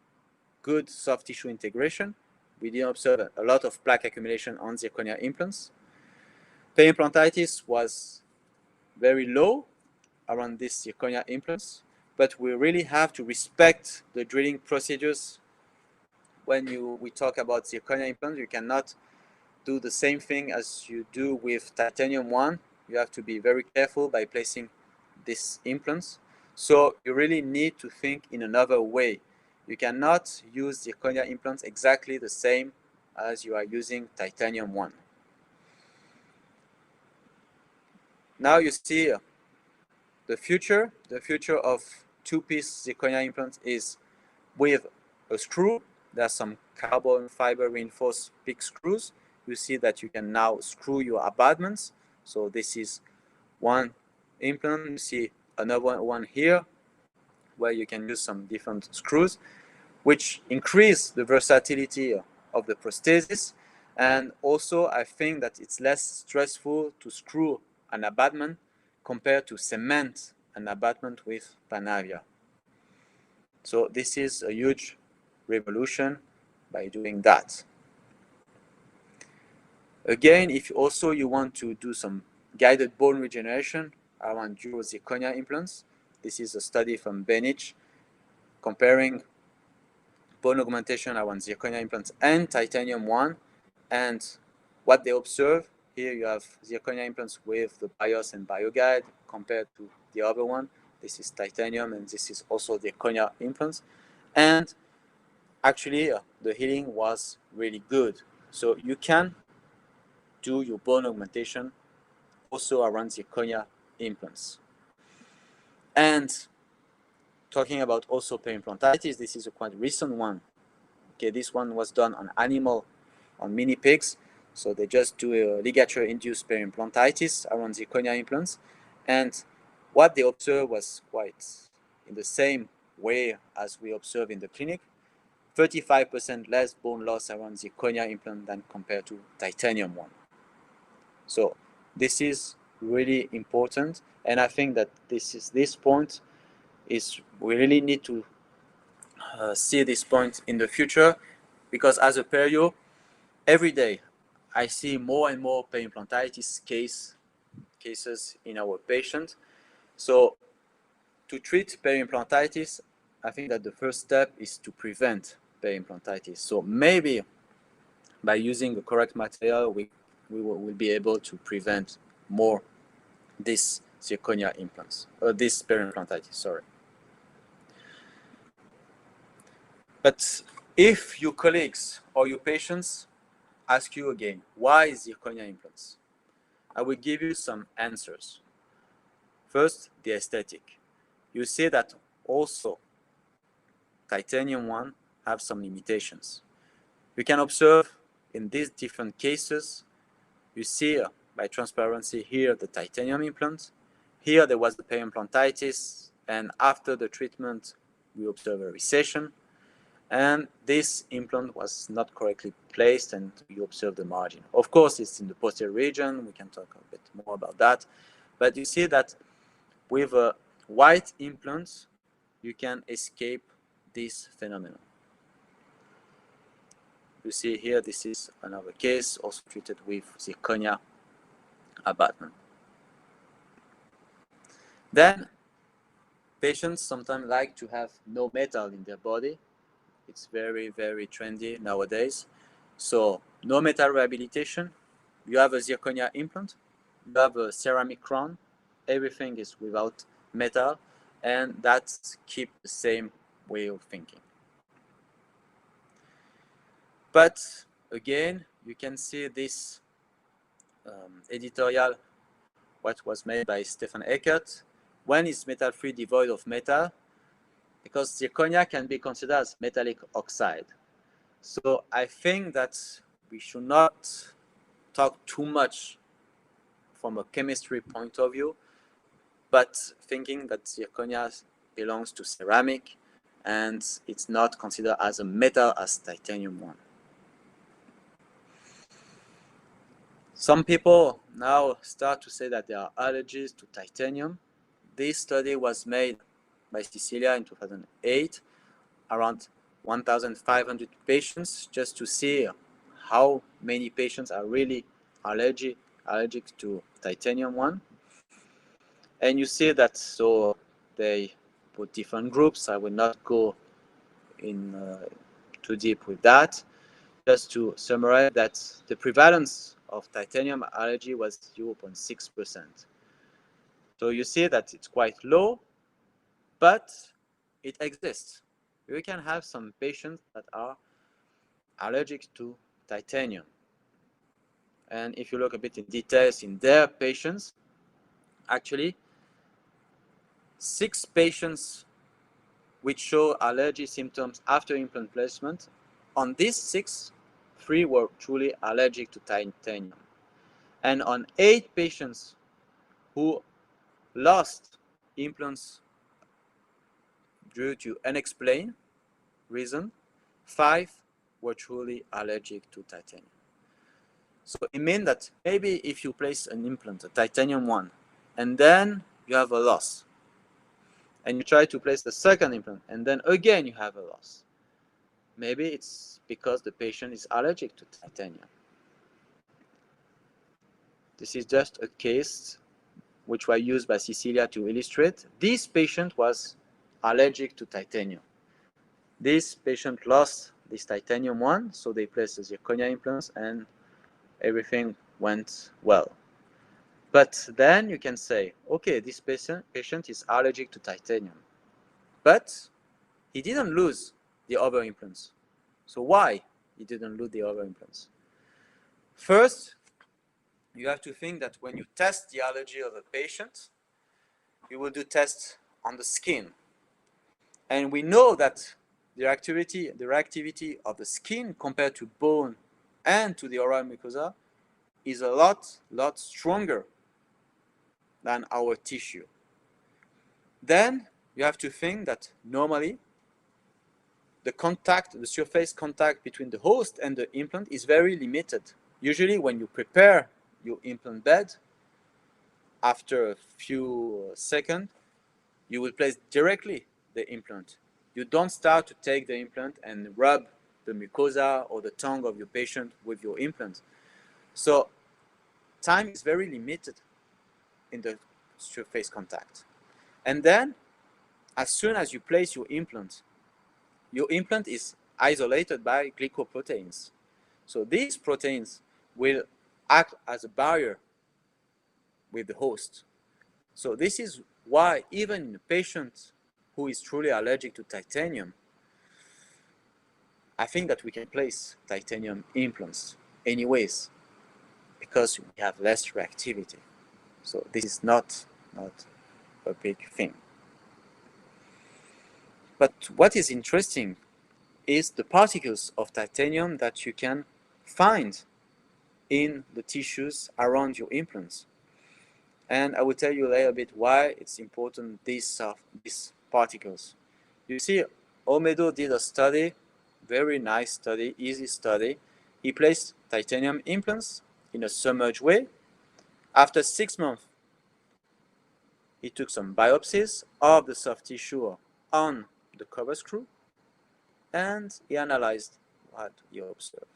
good soft tissue integration. We didn't observe a lot of plaque accumulation on zirconia implants. Peri-implantitis was very low around these zirconia implants, but we really have to respect the drilling procedures. When we talk about zirconia implants, you cannot do the same thing as you do with titanium one. You have to be very careful by placing these implants. So you really need to think in another way. You cannot use zirconia implants exactly the same as you are using titanium one. Now you see the future of two-piece zirconia implants is with a screw. There are some carbon fiber reinforced PIC screws. You see that you can now screw your abutments. So this is one implant. You see another one here where you can use some different screws, which increase the versatility of the prosthesis. And also, I think that it's less stressful to screw an abutment compared to cement an abutment with Panavia. So this is a huge revolution by doing that. Again, if also you want to do some guided bone regeneration around Zirconia implants, this is a study from Benich comparing bone augmentation around Zirconia implants and titanium one. And what they observe, here you have Zirconia implants with the BIOS and BioGuide compared to the other one. This is titanium and this is also Zirconia implants. And actually, the healing was really good. So you can do your bone augmentation also around Zirconia implants. And talking about also periimplantitis, this is a quite recent one. Okay, this one was done on animal, on mini pigs. So they just do a ligature-induced periimplantitis around Zirconia implants. And what they observed was quite in the same way as we observe in the clinic. 35% less bone loss around Zirconia implant than compared to titanium one. So this is really important. And I think that this point is we really need to see this point in the future, because as a perio, every day I see more and more periimplantitis cases in our patients. So to treat periimplantitis, I think that the first step is to prevent periimplantitis. So maybe by using the correct material, we will be able to prevent more this Zirconia implants, or this periimplantitis, sorry. But if your colleagues or your patients ask you again, why Zirconia implants? I will give you some answers. First, the aesthetic. You see that also titanium one have some limitations. You can observe in these different cases, you see by transparency here the titanium implant. Here there was the periimplantitis, and after the treatment we observe a recession. And this implant was not correctly placed, and you observe the margin. Of course, it's in the posterior region. We can talk a bit more about that. But you see that with a white implant, you can escape this phenomenon. You see here, this is another case, also treated with Zirconia abutment. Then, patients sometimes like to have no metal in their body. It's very, very trendy nowadays. So, no metal rehabilitation. You have a Zirconia implant, you have a ceramic crown, everything is without metal, and that's keep the same way of thinking. But again, you can see this editorial, what was made by Stefan Eckert. When is metal-free devoid of metal? Because zirconia can be considered as metallic oxide. So I think that we should not talk too much from a chemistry point of view, but thinking that zirconia belongs to ceramic and it's not considered as a metal as titanium one. Some people now start to say that there are allergies to titanium. This study was made by Cecilia in 2008, around 1,500 patients, just to see how many patients are really allergic to titanium one. And you see that, so they put different groups. I will not go in too deep with that. Just to summarize that the prevalence of titanium allergy was 0.6%. So you see that it's quite low, but it exists. We can have some patients that are allergic to titanium. And if you look a bit in details in their patients, actually 6 patients which show allergy symptoms after implant placement. On these 6, 3 were truly allergic to titanium. And on 8 patients who lost implants due to unexplained reason, 5 were truly allergic to titanium. So it means that maybe if you place an implant, a titanium one, and then you have a loss, and you try to place the second implant, and then again you have a loss, maybe it's because the patient is allergic to titanium. This is just a case which was used by Cecilia to illustrate. This patient was allergic to titanium. This patient lost this titanium one, so they placed the zirconia implants and everything went well. But then you can say, okay, this patient is allergic to titanium, but he didn't lose the other implants. So why he didn't lose the other implants? First, you have to think that when you test the allergy of a patient, you will do tests on the skin. And we know that the reactivity of the skin compared to bone and to the oral mucosa is a lot stronger than our tissue. Then you have to think that normally the surface contact between the host and the implant is very limited. Usually when you prepare your implant bed, after a few seconds, you will place directly the implant. You don't start to take the implant and rub the mucosa or the tongue of your patient with your implant. So time is very limited in the surface contact. And then, as soon as you place your implant is isolated by glycoproteins. So these proteins will act as a barrier with the host. So this is why even in a patient who is truly allergic to titanium, I think that we can place titanium implants anyways, because we have less reactivity. So this is not a big thing. But what is interesting is the particles of titanium that you can find in the tissues around your implants. And I will tell you a little bit why it's important, these particles. You see, Olmedo did a study, very nice study, easy study. He placed titanium implants in a submerged way. After 6 months, he took some biopsies of the soft tissue on the cover screw, and he analyzed what he observed.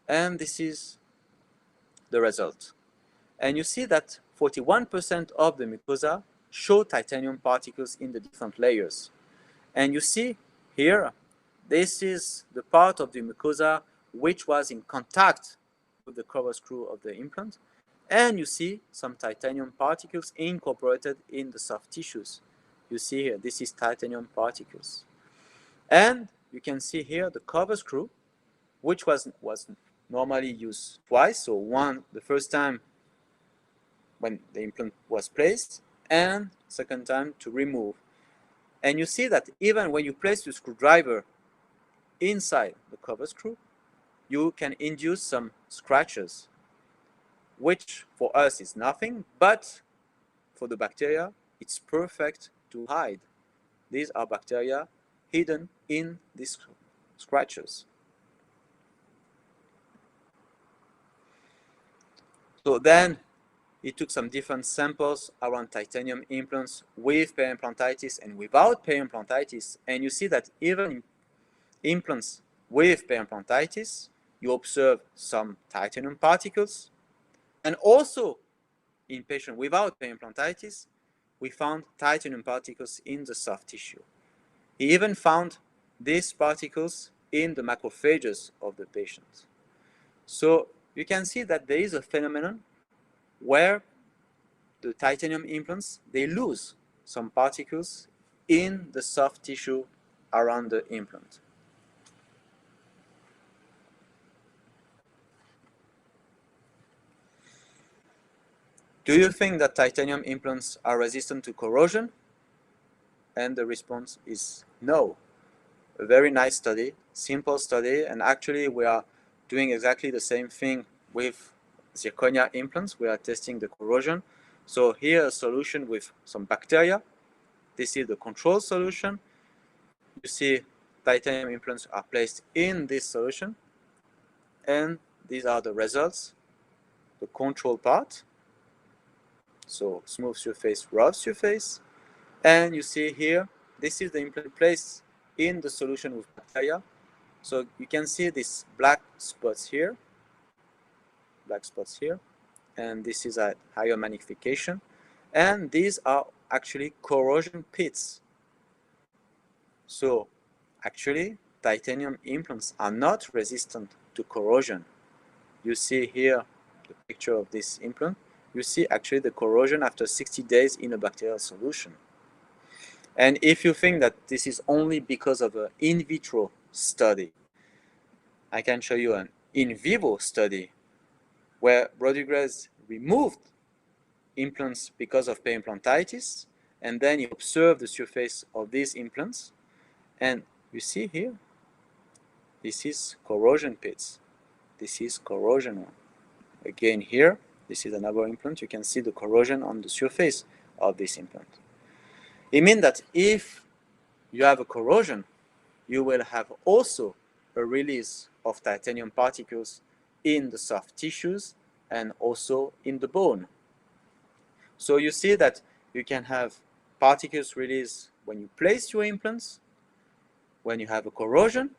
And this is the result. And you see that 41% of the mucosa show titanium particles in the different layers. And you see here, this is the part of the mucosa which was in contact with the cover screw of the implant. And you see some titanium particles incorporated in the soft tissues. You see here, this is titanium particles. And you can see here the cover screw, which was normally used twice. So one, the first time when the implant was placed, and second time to remove. And you see that even when you place your screwdriver inside the cover screw, you can induce some scratches, which for us is nothing, but for the bacteria, it's perfect to hide. These are bacteria hidden in these scratches. So then he took some different samples around titanium implants with periimplantitis and without periimplantitis. And you see that even in implants with periimplantitis, you observe some titanium particles. And also in patients without periimplantitis, we found titanium particles in the soft tissue. He even found these particles in the macrophages of the patient. So you can see that there is a phenomenon where the titanium implants, they lose some particles in the soft tissue around the implant. Do you think that titanium implants are resistant to corrosion? And the response is No. A very nice study, simple study, and actually we are doing exactly the same thing with zirconia implants. We are testing the corrosion. So here a solution with some bacteria. This is the control solution. You see titanium implants are placed in this solution, and these are the results, the control part. So smooth surface, rough surface, and you see here, this is the implant placed in the solution with bacteria. So you can see these black spots here, and this is a higher magnification. And these are actually corrosion pits. So actually, titanium implants are not resistant to corrosion. You see here the picture of this implant. You see actually the corrosion after 60 days in a bacterial solution. And if you think that this is only because of an in vitro study, I can show you an in vivo study where Rodriguez removed implants because of periimplantitis, and then he observed the surface of these implants, and you see here, this is corrosion pits. This is corrosion. Again here, this is another implant. You can see the corrosion on the surface of this implant. It means that if you have a corrosion, you will have also a release of titanium particles in the soft tissues and also in the bone. So you see that you can have particles released when you place your implants, when you have a corrosion,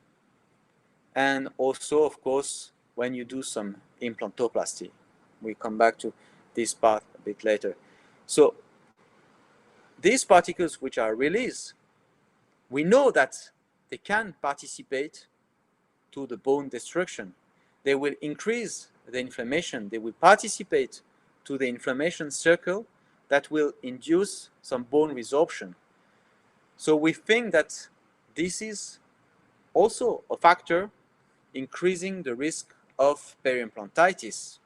and also, of course, when you do some implantoplasty. We come back to this part a bit later. So these particles which are released, we know that they can participate to the bone destruction. They will increase the inflammation. They will participate to the inflammation circle that will induce some bone resorption. So we think that this is also a factor increasing the risk of periimplantitis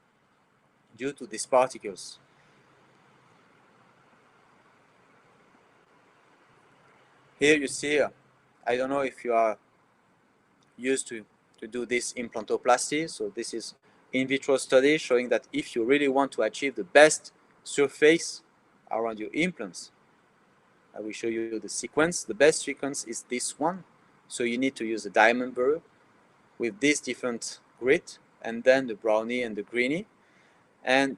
due to these particles. Here you see, I don't know if you are used to do this implantoplasty. So this is in vitro study showing that if you really want to achieve the best surface around your implants, I will show you the sequence. The best sequence is this one. So you need to use a diamond burr with these different grit, and then the brownie and the greenie. And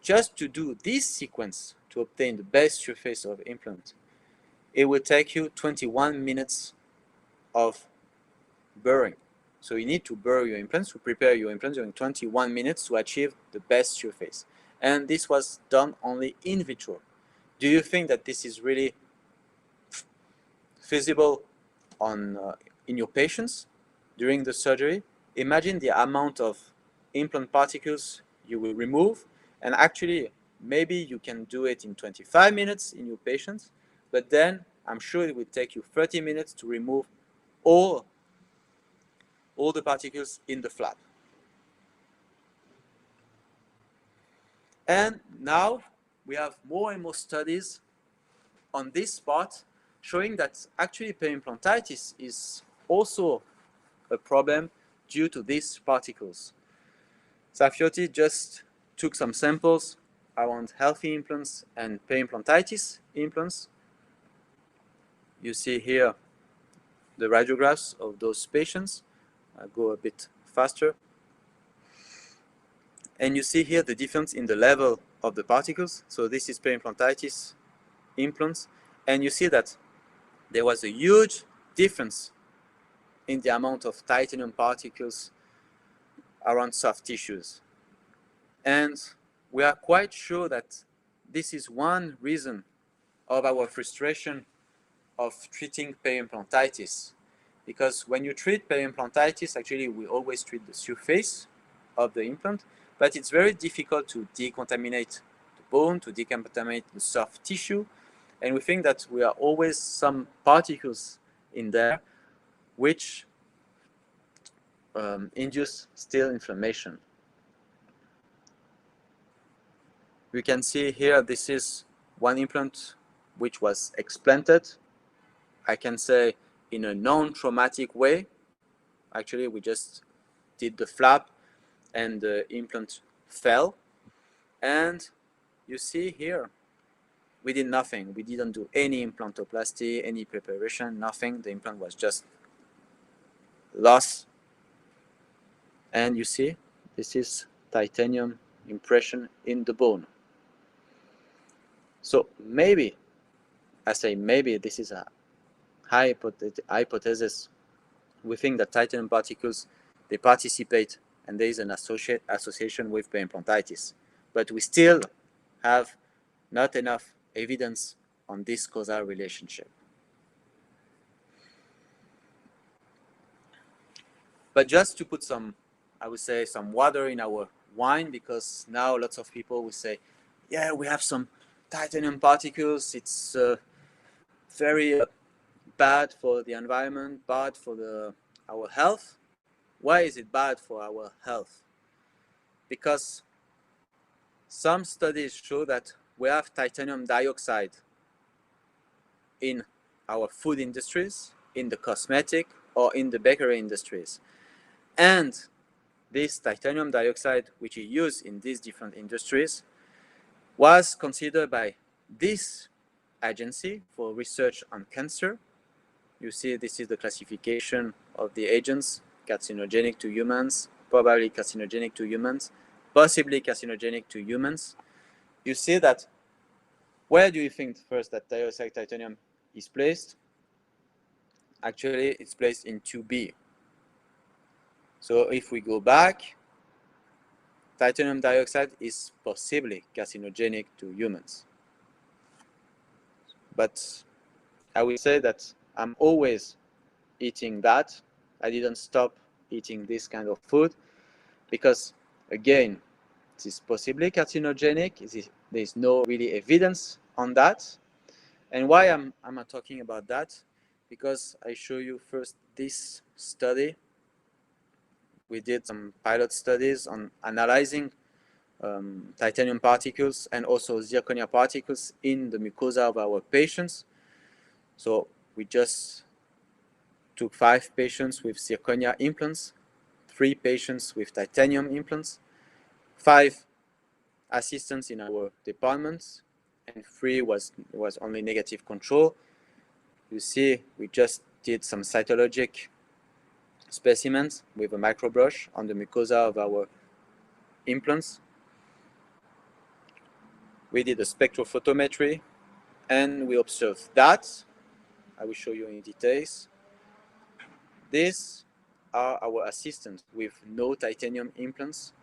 just to do this sequence to obtain the best surface of implant, it will take you 21 minutes of burring. So you need to burr your implants, to prepare your implants during 21 minutes to achieve the best surface. And this was done only in vitro. Do you think that this is really feasible in your patients during the surgery? Imagine the amount of implant particles you will remove, and actually maybe you can do it in 25 minutes in your patients, but then I'm sure it will take you 30 minutes to remove all the particles in the flap. And now we have more and more studies on this part showing that actually periimplantitis is also a problem due to these particles. Saffioti just took some samples around healthy implants and periimplantitis implants. You see here the radiographs of those patients. I'll go a bit faster. And you see here the difference in the level of the particles. So this is periimplantitis implants. And you see that there was a huge difference in the amount of titanium particles around soft tissues. And we are quite sure that this is one reason of our frustration of treating periimplantitis. Because when you treat periimplantitis, actually we always treat the surface of the implant, but it's very difficult to decontaminate the bone, to decontaminate the soft tissue, and we think that we are always some particles in there which induce still inflammation. We can see here this is one implant which was explanted. I can say in a non-traumatic way. Actually, we just did the flap and the implant fell. And you see here, we did nothing. We didn't do any implantoplasty, any preparation, nothing. The implant was just lost. And you see, this is titanium impression in the bone. So maybe, I say maybe, this is a hypothesis. We think that titanium particles, they participate and there is an association with periimplantitis. But we still have not enough evidence on this causal relationship. But just to put some, I would say, some water in our wine, because now lots of people will say, yeah, we have some titanium particles, it's very bad for the environment, bad for our health. Why is it bad for our health? Because some studies show that we have titanium dioxide in our food industries, in the cosmetic, or in the bakery industries. And this titanium dioxide, which is used in these different industries, was considered by this agency for research on cancer. You see, this is the classification of the agents: carcinogenic to humans, probably carcinogenic to humans, possibly carcinogenic to humans. You see that, where do you think first that dioxide titanium is placed? Actually, it's placed in 2B. So if we go back, titanium dioxide is possibly carcinogenic to humans. But I will say that I'm always eating that. I didn't stop eating this kind of food because, again, it is possibly carcinogenic. There is no really evidence on that. And why I'm talking about that? Because I show you first this study. We did some pilot studies on analyzing titanium particles and also zirconia particles in the mucosa of our patients. So we just took 5 patients with zirconia implants, 3 patients with titanium implants, 5 assistants in our departments, and 3 was only negative control. You see, we just did some cytologic specimens with a microbrush on the mucosa of our implants. We did a spectrophotometry and we observed that. I will show you in details. These are our assistants with no titanium implants,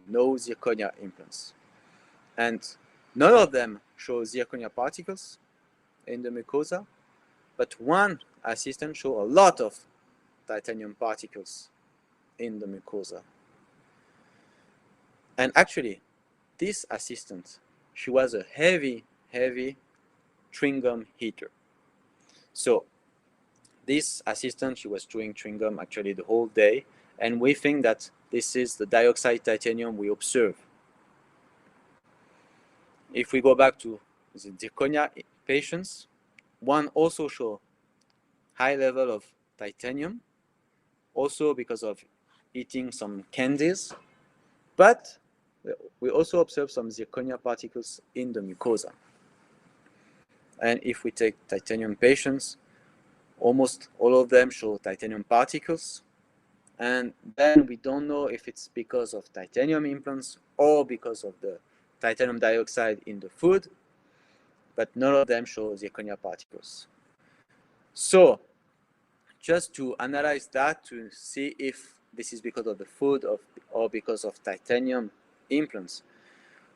no zirconia implants. And none of them show zirconia particles in the mucosa, but one assistant show a lot of titanium particles in the mucosa. And actually, this assistant, she was a heavy chewing gum eater. So this assistant, she was chewing chewing gum actually the whole day, and we think that this is the dioxide titanium we observe. If we go back to the zirconia patients, one also show high level of titanium, also because of eating some candies, but we also observe some zirconia particles in the mucosa. And if we take titanium patients, almost all of them show titanium particles. And then we don't know if it's because of titanium implants or because of the titanium dioxide in the food, but none of them show zirconia particles. So just to analyze that, to see if this is because of the food or because of titanium implants,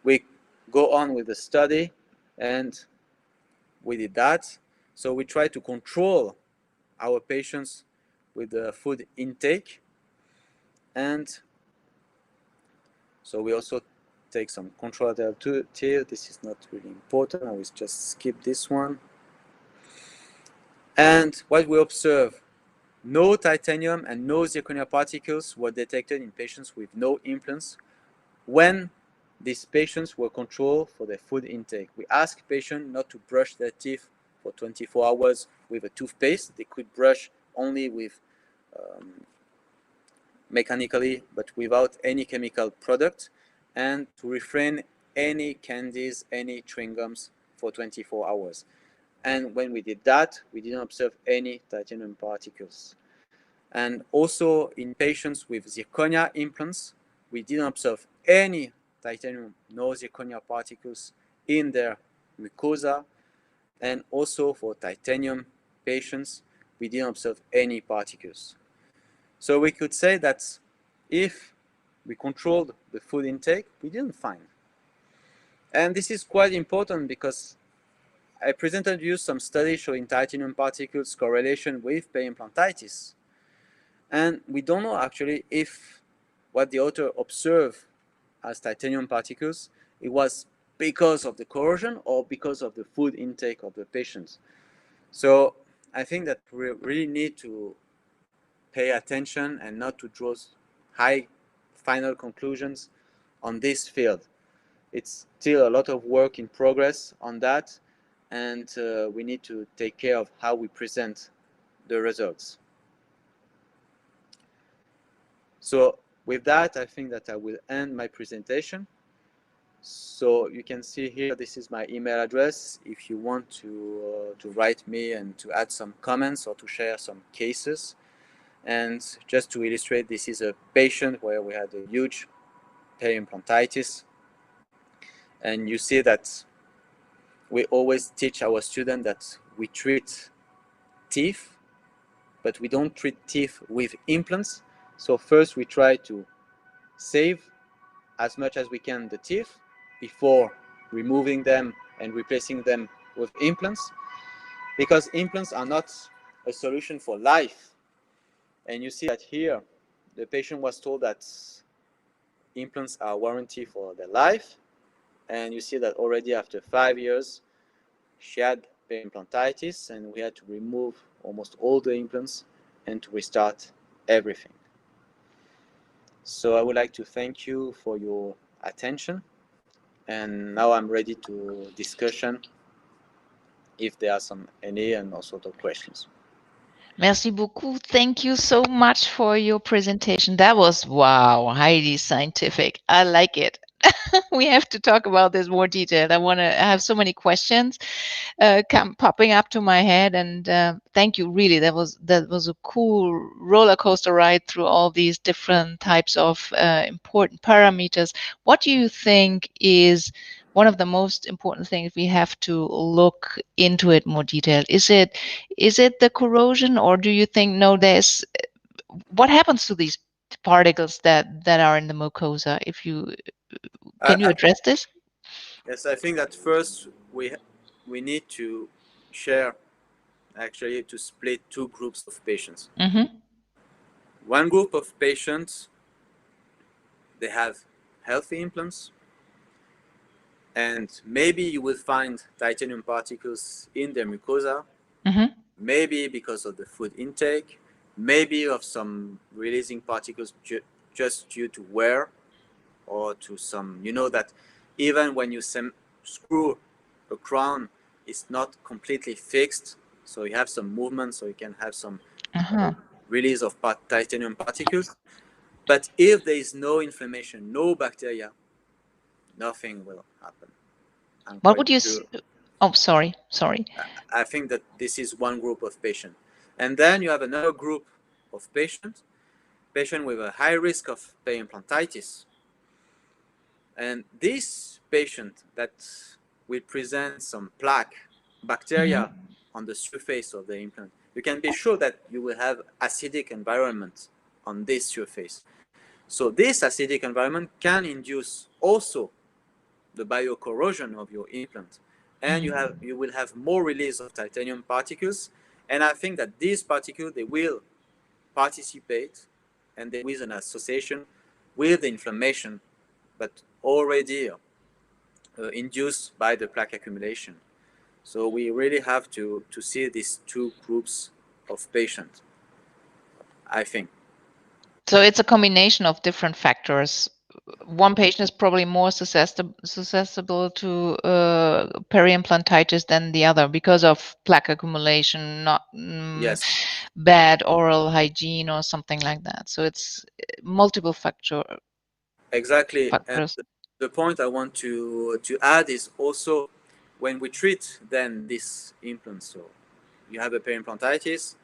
we go on with the study and we did that. So we try to control our patients with the food intake, and so we also take some control alternative. This is not really important. I will just skip this one. And what we observe, no titanium and no zirconia particles were detected in patients with no implants when these patients were controlled for their food intake. We asked patients not to brush their teeth for 24 hours with a toothpaste. They could brush only with mechanically, but without any chemical product, and to refrain any candies, any chewing gums for 24 hours. And when we did that, we didn't observe any titanium particles. And also in patients with zirconia implants, we didn't observe any titanium, no zirconia particles in their mucosa. And also for titanium patients, we didn't observe any particles. So we could say that if we controlled the food intake, we didn't find. And this is quite important because I presented you some studies showing titanium particles correlation with periimplantitis. And we don't know actually if what the author observed as titanium particles, it was because of the corrosion or because of the food intake of the patients. So I think that we really need to pay attention and not to draw high final conclusions on this field. It's still a lot of work in progress on that, and we need to take care of how we present the results. So with that, I think that I will end my presentation. So you can see here, this is my email address if you want to write me and to add some comments or to share some cases. And just to illustrate, this is a patient where we had a huge periimplantitis. And you see that we always teach our students that we treat teeth, but we don't treat teeth with implants. So first we try to save as much as we can the teeth before removing them and replacing them with implants, because implants are not a solution for life. And you see that here, the patient was told that implants are warranty for their life. And you see that already after 5 years, she had periimplantitis, and we had to remove almost all the implants and to restart everything. So I would like to thank you for your attention. And now I'm ready to discussion if there are any and all sort of questions. Merci beaucoup. Thank you so much for your presentation. That was, wow, highly scientific. I like it. We have to talk about this more detailed. I have so many questions popping up to my head, and thank you. Really, that was a cool roller coaster ride through all these different types of important parameters. What do you think is one of the most important things we have to look into it more detailed? Is it the corrosion, or do you think no? There's what happens to these particles that are in the mucosa? If you can you address this? Yes, I think that first we need to share, actually, to split two groups of patients. Mm-hmm. One group of patients, they have healthy implants, and maybe you will find titanium particles in their mucosa, Mm-hmm. maybe because of the food intake, maybe of some releasing particles just due to wear, or to some, you know that even when you screw a crown, it's not completely fixed, so you have some movement, so you can have some Uh-huh. release of titanium particles. But if there is no inflammation, no bacteria, nothing will happen. I'm What quite would you? sure. Oh, sorry. I think that this is one group of patients. And then you have another group of patients with a high risk of periimplantitis. And this patient that will present some plaque, bacteria Mm-hmm. on the surface of the implant, you can be sure that you will have acidic environment on this surface. So this acidic environment can induce also the biocorrosion of your implant, and you will have more release of titanium particles. And I think that these particles, they will participate, and there is an association with the inflammation, but already induced by the plaque accumulation. So we really have to see these two groups of patients, I think. So it's a combination of different factors one patient is probably more susceptible to periimplantitis than the other because of plaque accumulation, not Yes, bad oral hygiene or something like that. So it's multiple exactly. And factors. the point I want to add is also when we treat then this implant. So you have a periimplantitis.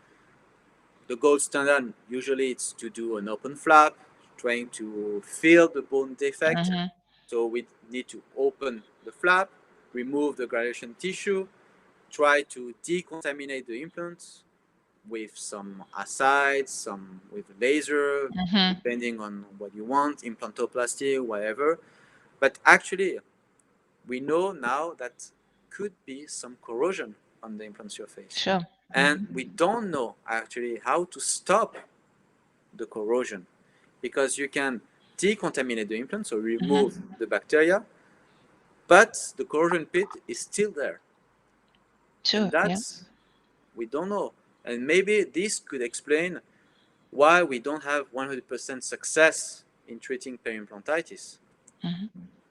The gold standard usually it's to do an open flap, trying to fill the bone defect. Hmm. So we need to open the flap, remove the granulation tissue, try to decontaminate the implant with some acide, some with laser, Hmm. depending on what you want, implantoplasty, whatever. But actually, we know now that could be some corrosion on the implant surface. Sure. And we don't know actually how to stop the corrosion because you can decontaminate the implant, so Hmm. remove the bacteria, but the corrosion pit is still there. And Sure. Yeah. that's, we don't know. And maybe this could explain why we don't have 100% success in treating periimplantitis. Hmm.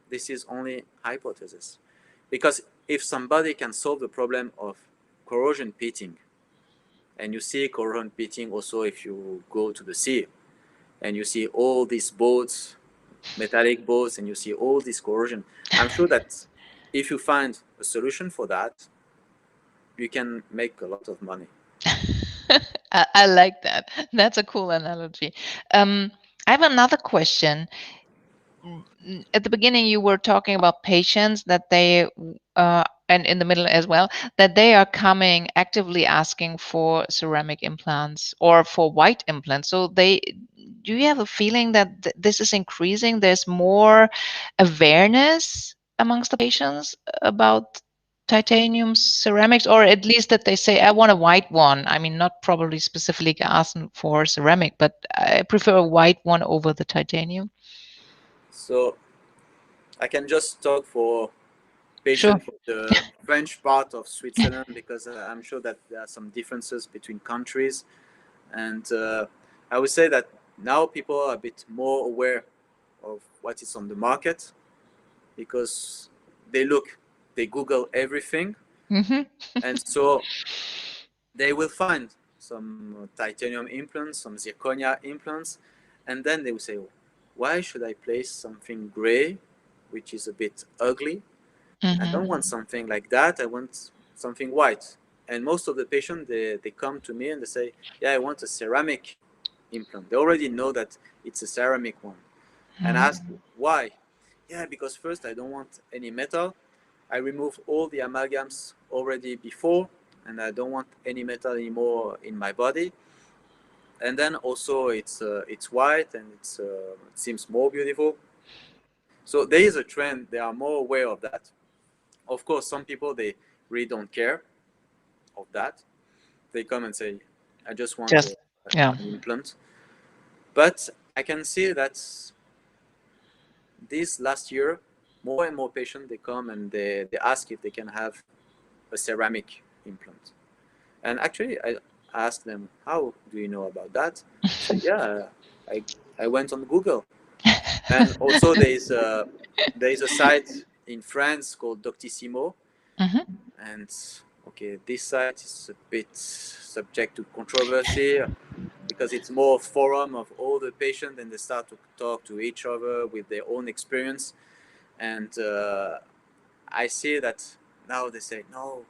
This is only hypothesis. Because if somebody can solve the problem of corrosion pitting, and you see corrosion pitting also if you go to the sea, and you see all these boats, metallic boats, and you see all this corrosion, I'm sure that if you find a solution for that, you can make a lot of money. I like that. That's a cool analogy. Um, I have another question. At the beginning you were talking about patients that they and in the middle as well, that they are coming actively asking for ceramic implants or for white implants. So they, do you have a feeling that this is increasing? There's more awareness amongst the patients about titanium ceramics, or at least that they say, I want a white one. I mean, not probably specifically asking for ceramic, but I prefer a white one over the titanium. So I can just talk for Sure. patients from the French part of Switzerland because I'm sure that there are some differences between countries. And I would say that now people are a bit more aware of what is on the market because they look, they Google everything. Hmm. And so they will find some titanium implants, some zirconia implants, and then they will say, why should I place something gray, which is a bit ugly? I Hmm. don't want something like that. I want something white. And most of the patients, they come to me and they say, yeah, I want a ceramic implant. They already know that it's a ceramic one. And I ask, Hmm. why? Yeah, because first, I don't want any metal. I removed all the amalgams already before, and I don't want any metal anymore in my body. And then also, it's white and it seems more beautiful. So there is a trend. They are more aware of that. Of course, some people they really don't care of that. They come and say, "I just want Just, yeah, an implant." But I can see that this last year, more and more patients they come and they ask if they can have a ceramic implant. And actually, I asked them, "How do you know about that?" They say, "Yeah, I I went on Google." And also there is a site in France called Doctissimo, hmm, and okay, this site is a bit subject to controversy because it's more forum of all the patients and they start to talk to each other with their own experience. And I see that now they say, no,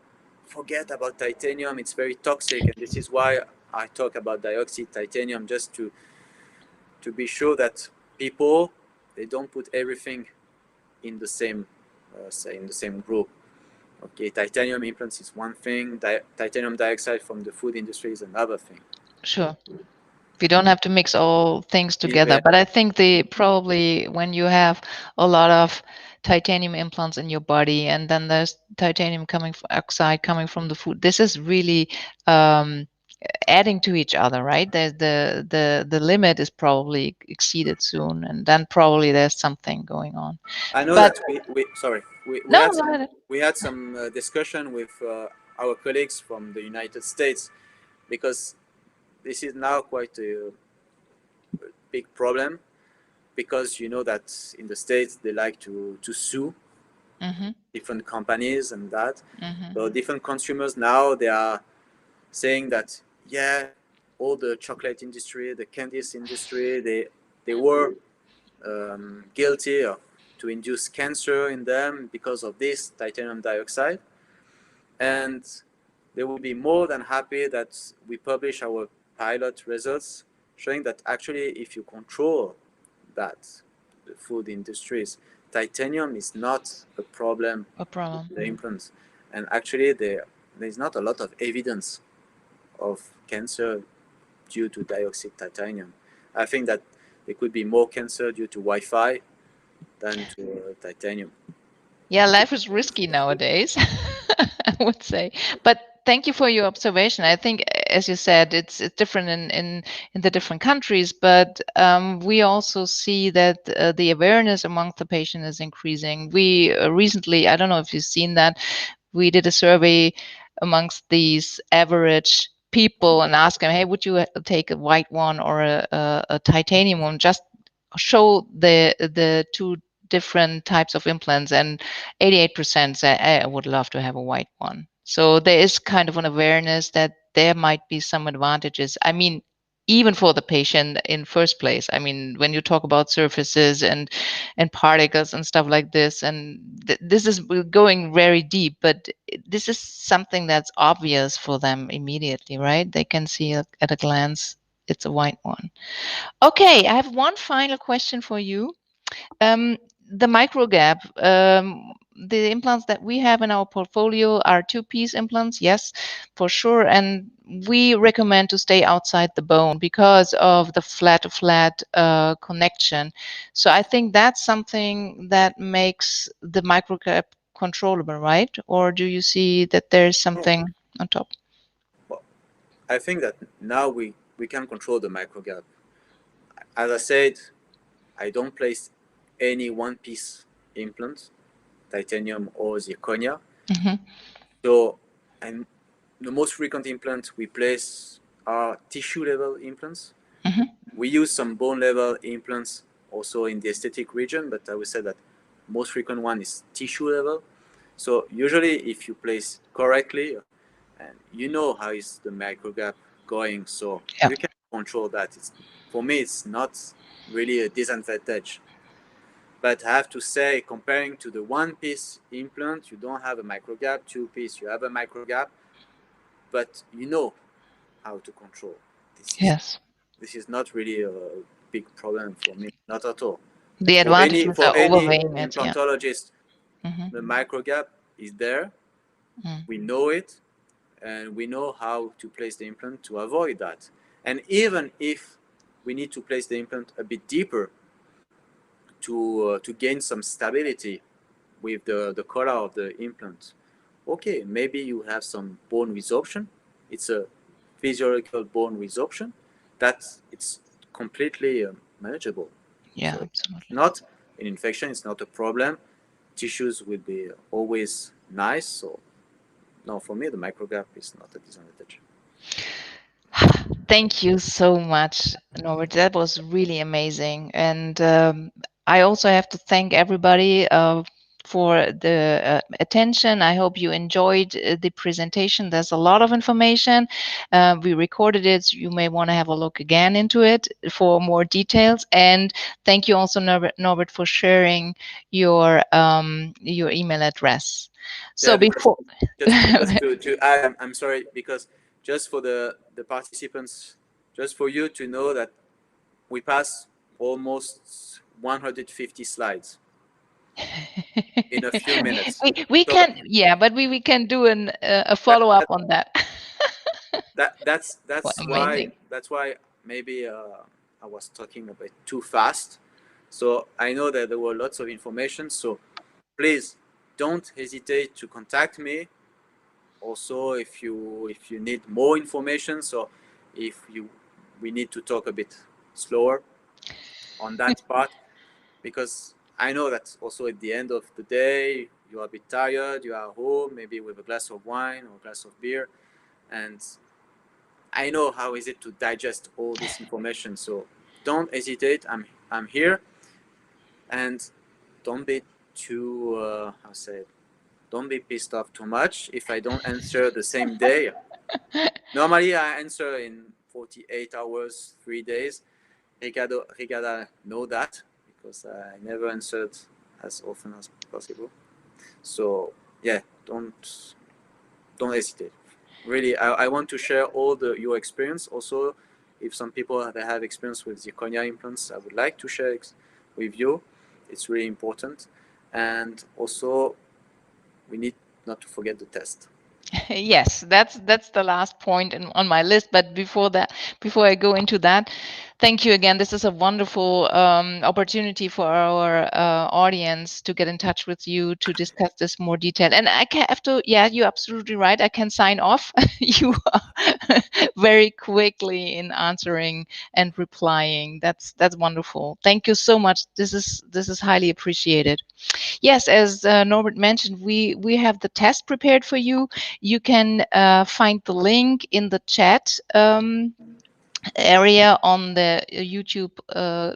forget about titanium, it's very toxic. And this is why I talk about dioxide titanium, just to be sure that people, they don't put everything in the same, say, in the same group. Okay, titanium implants is one thing, titanium dioxide from the food industry is another thing. sure. We don't have to mix all things together, Yeah, but I think the probably when you have a lot of titanium implants in your body, and then there's titanium coming oxide coming from the food, this is really um, adding to each other, right? There's the limit is probably exceeded soon, and then probably there's something going on. I know But that we sorry, no, go ahead. we had some discussion with our colleagues from the United States because this is now quite a big problem. because you know that in the States they like to sue different companies and that. So different consumers now, they are saying that, yeah, all the chocolate industry, the candies industry, they were guilty of to induce cancer in them because of this titanium dioxide. And they will be more than happy that we publish our pilot results showing that actually if you control that, the food industries, titanium is not a problem A with problem. the implants. And actually there's not a lot of evidence of cancer due to dioxide titanium. I think that there could be more cancer due to Wi-Fi than to titanium. Yeah, life is risky nowadays, I would say. But thank you for your observation. I think, as you said, it's different in the different countries, but we also see that the awareness amongst the patient is increasing. We recently, I don't know if you've seen that, we did a survey amongst these average people and asked them, hey, would you take a white one or a titanium one? Just show the two different types of implants, and 88% say, I would love to have a white one. So there is kind of an awareness that there might be some advantages. I mean, even for the patient in first place. I mean, when you talk about surfaces and particles and stuff like this, and this is going very deep, but this is something that's obvious for them immediately, right? They can see at a glance it's a white one. Okay, I have one final question for you. Um, the microgap, the implants that we have in our portfolio are two-piece implants, yes, for sure. And we recommend to stay outside the bone because of the flat-to-flat connection. So I think that's something that makes the microgap controllable, right? Or do you see that there's Oh, something on top? well, I think that now we can control the microgap. As I said, I don't place any one-piece implant, titanium or zirconia. Hmm. So, and the most frequent implants we place are tissue level implants. Hmm. We use some bone level implants also in the aesthetic region, but I would say that most frequent one is tissue level. So usually if you place correctly, and you know how is the microgap going, so Yeah. you can control that. For me, it's not really a disadvantage. But I have to say, comparing to the one-piece implant, you don't have a microgap. Two-piece, you have a microgap, but you know how to control. This is Yes. this is not really a big problem for me, not at all. The For any advantages for are any overweighing it. Yeah. implantologist, Hmm. the microgap is there. Mm. We know it, and we know how to place the implant to avoid that. And even if we need to place the implant a bit deeper to gain some stability with the color of the implant, okay, maybe you have some bone resorption. It's a physiological bone resorption that it's completely manageable. Yeah, So it's absolutely. not an infection. It's not a problem. Tissues will be always nice. So no, for me the microgap is not a disadvantage. Thank you so much, Norbert. That was really amazing. And I also have to thank everybody for the attention. I hope you enjoyed the presentation. There's a lot of information. We recorded it. So you may want to have a look again into it for more details. And thank you also, Norbert, for sharing your email address. So Yeah, because before, just to add, I'm sorry, because just for the participants, just for you to know that we passed almost 150 slides in a few minutes. we So can, yeah, but we can do a that, follow up that, on that. Well, amazing. that's why maybe I was talking a bit too fast. So I know that there were lots of information. So please don't hesitate to contact me. Also, if you need more information, so if you we need to talk a bit slower on that part, because I know that also at the end of the day you are a bit tired, you are home maybe with a glass of wine or a glass of beer, and I know how is it to digest all this information. So don't hesitate. I'm here. and don't be too how say it, don't be pissed off too much if I don't answer the same day. Normally I answer in 48 hours, 3 days. He gotta know that because I never answered as often as possible. So yeah, don't hesitate. Really, I want to share all your experience. Also, if some people that have experience with zirconia implants, I would like to share with you. It's really important. And also, we need not to forget the test. Yes, that's the last point on my list. But before that, before I go into that, thank you again. This is a wonderful opportunity for our audience to get in touch with you to discuss this more detail. And I have to, yeah, you're absolutely right. I can sign off. You are very quickly in answering and replying. That's wonderful. Thank you so much. This is highly appreciated. Yes, as Norbert mentioned, we have the test prepared for you. You can find the link in the chat area on the YouTube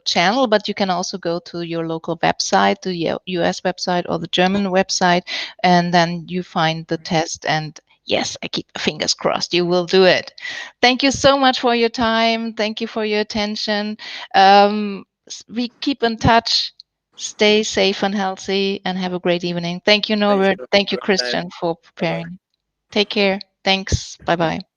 channel, but you can also go to your local website, the US website or the German website, and then you find the test. And yes, I keep my fingers crossed you will do it. Thank you so much for your time. Thank you for your attention. We keep in touch. Stay safe and healthy and have a great evening. Thank you, Thank Norbert. you. Thank you, Have a good time. Christian, for Bye bye. preparing. Take care. Thanks. Bye bye.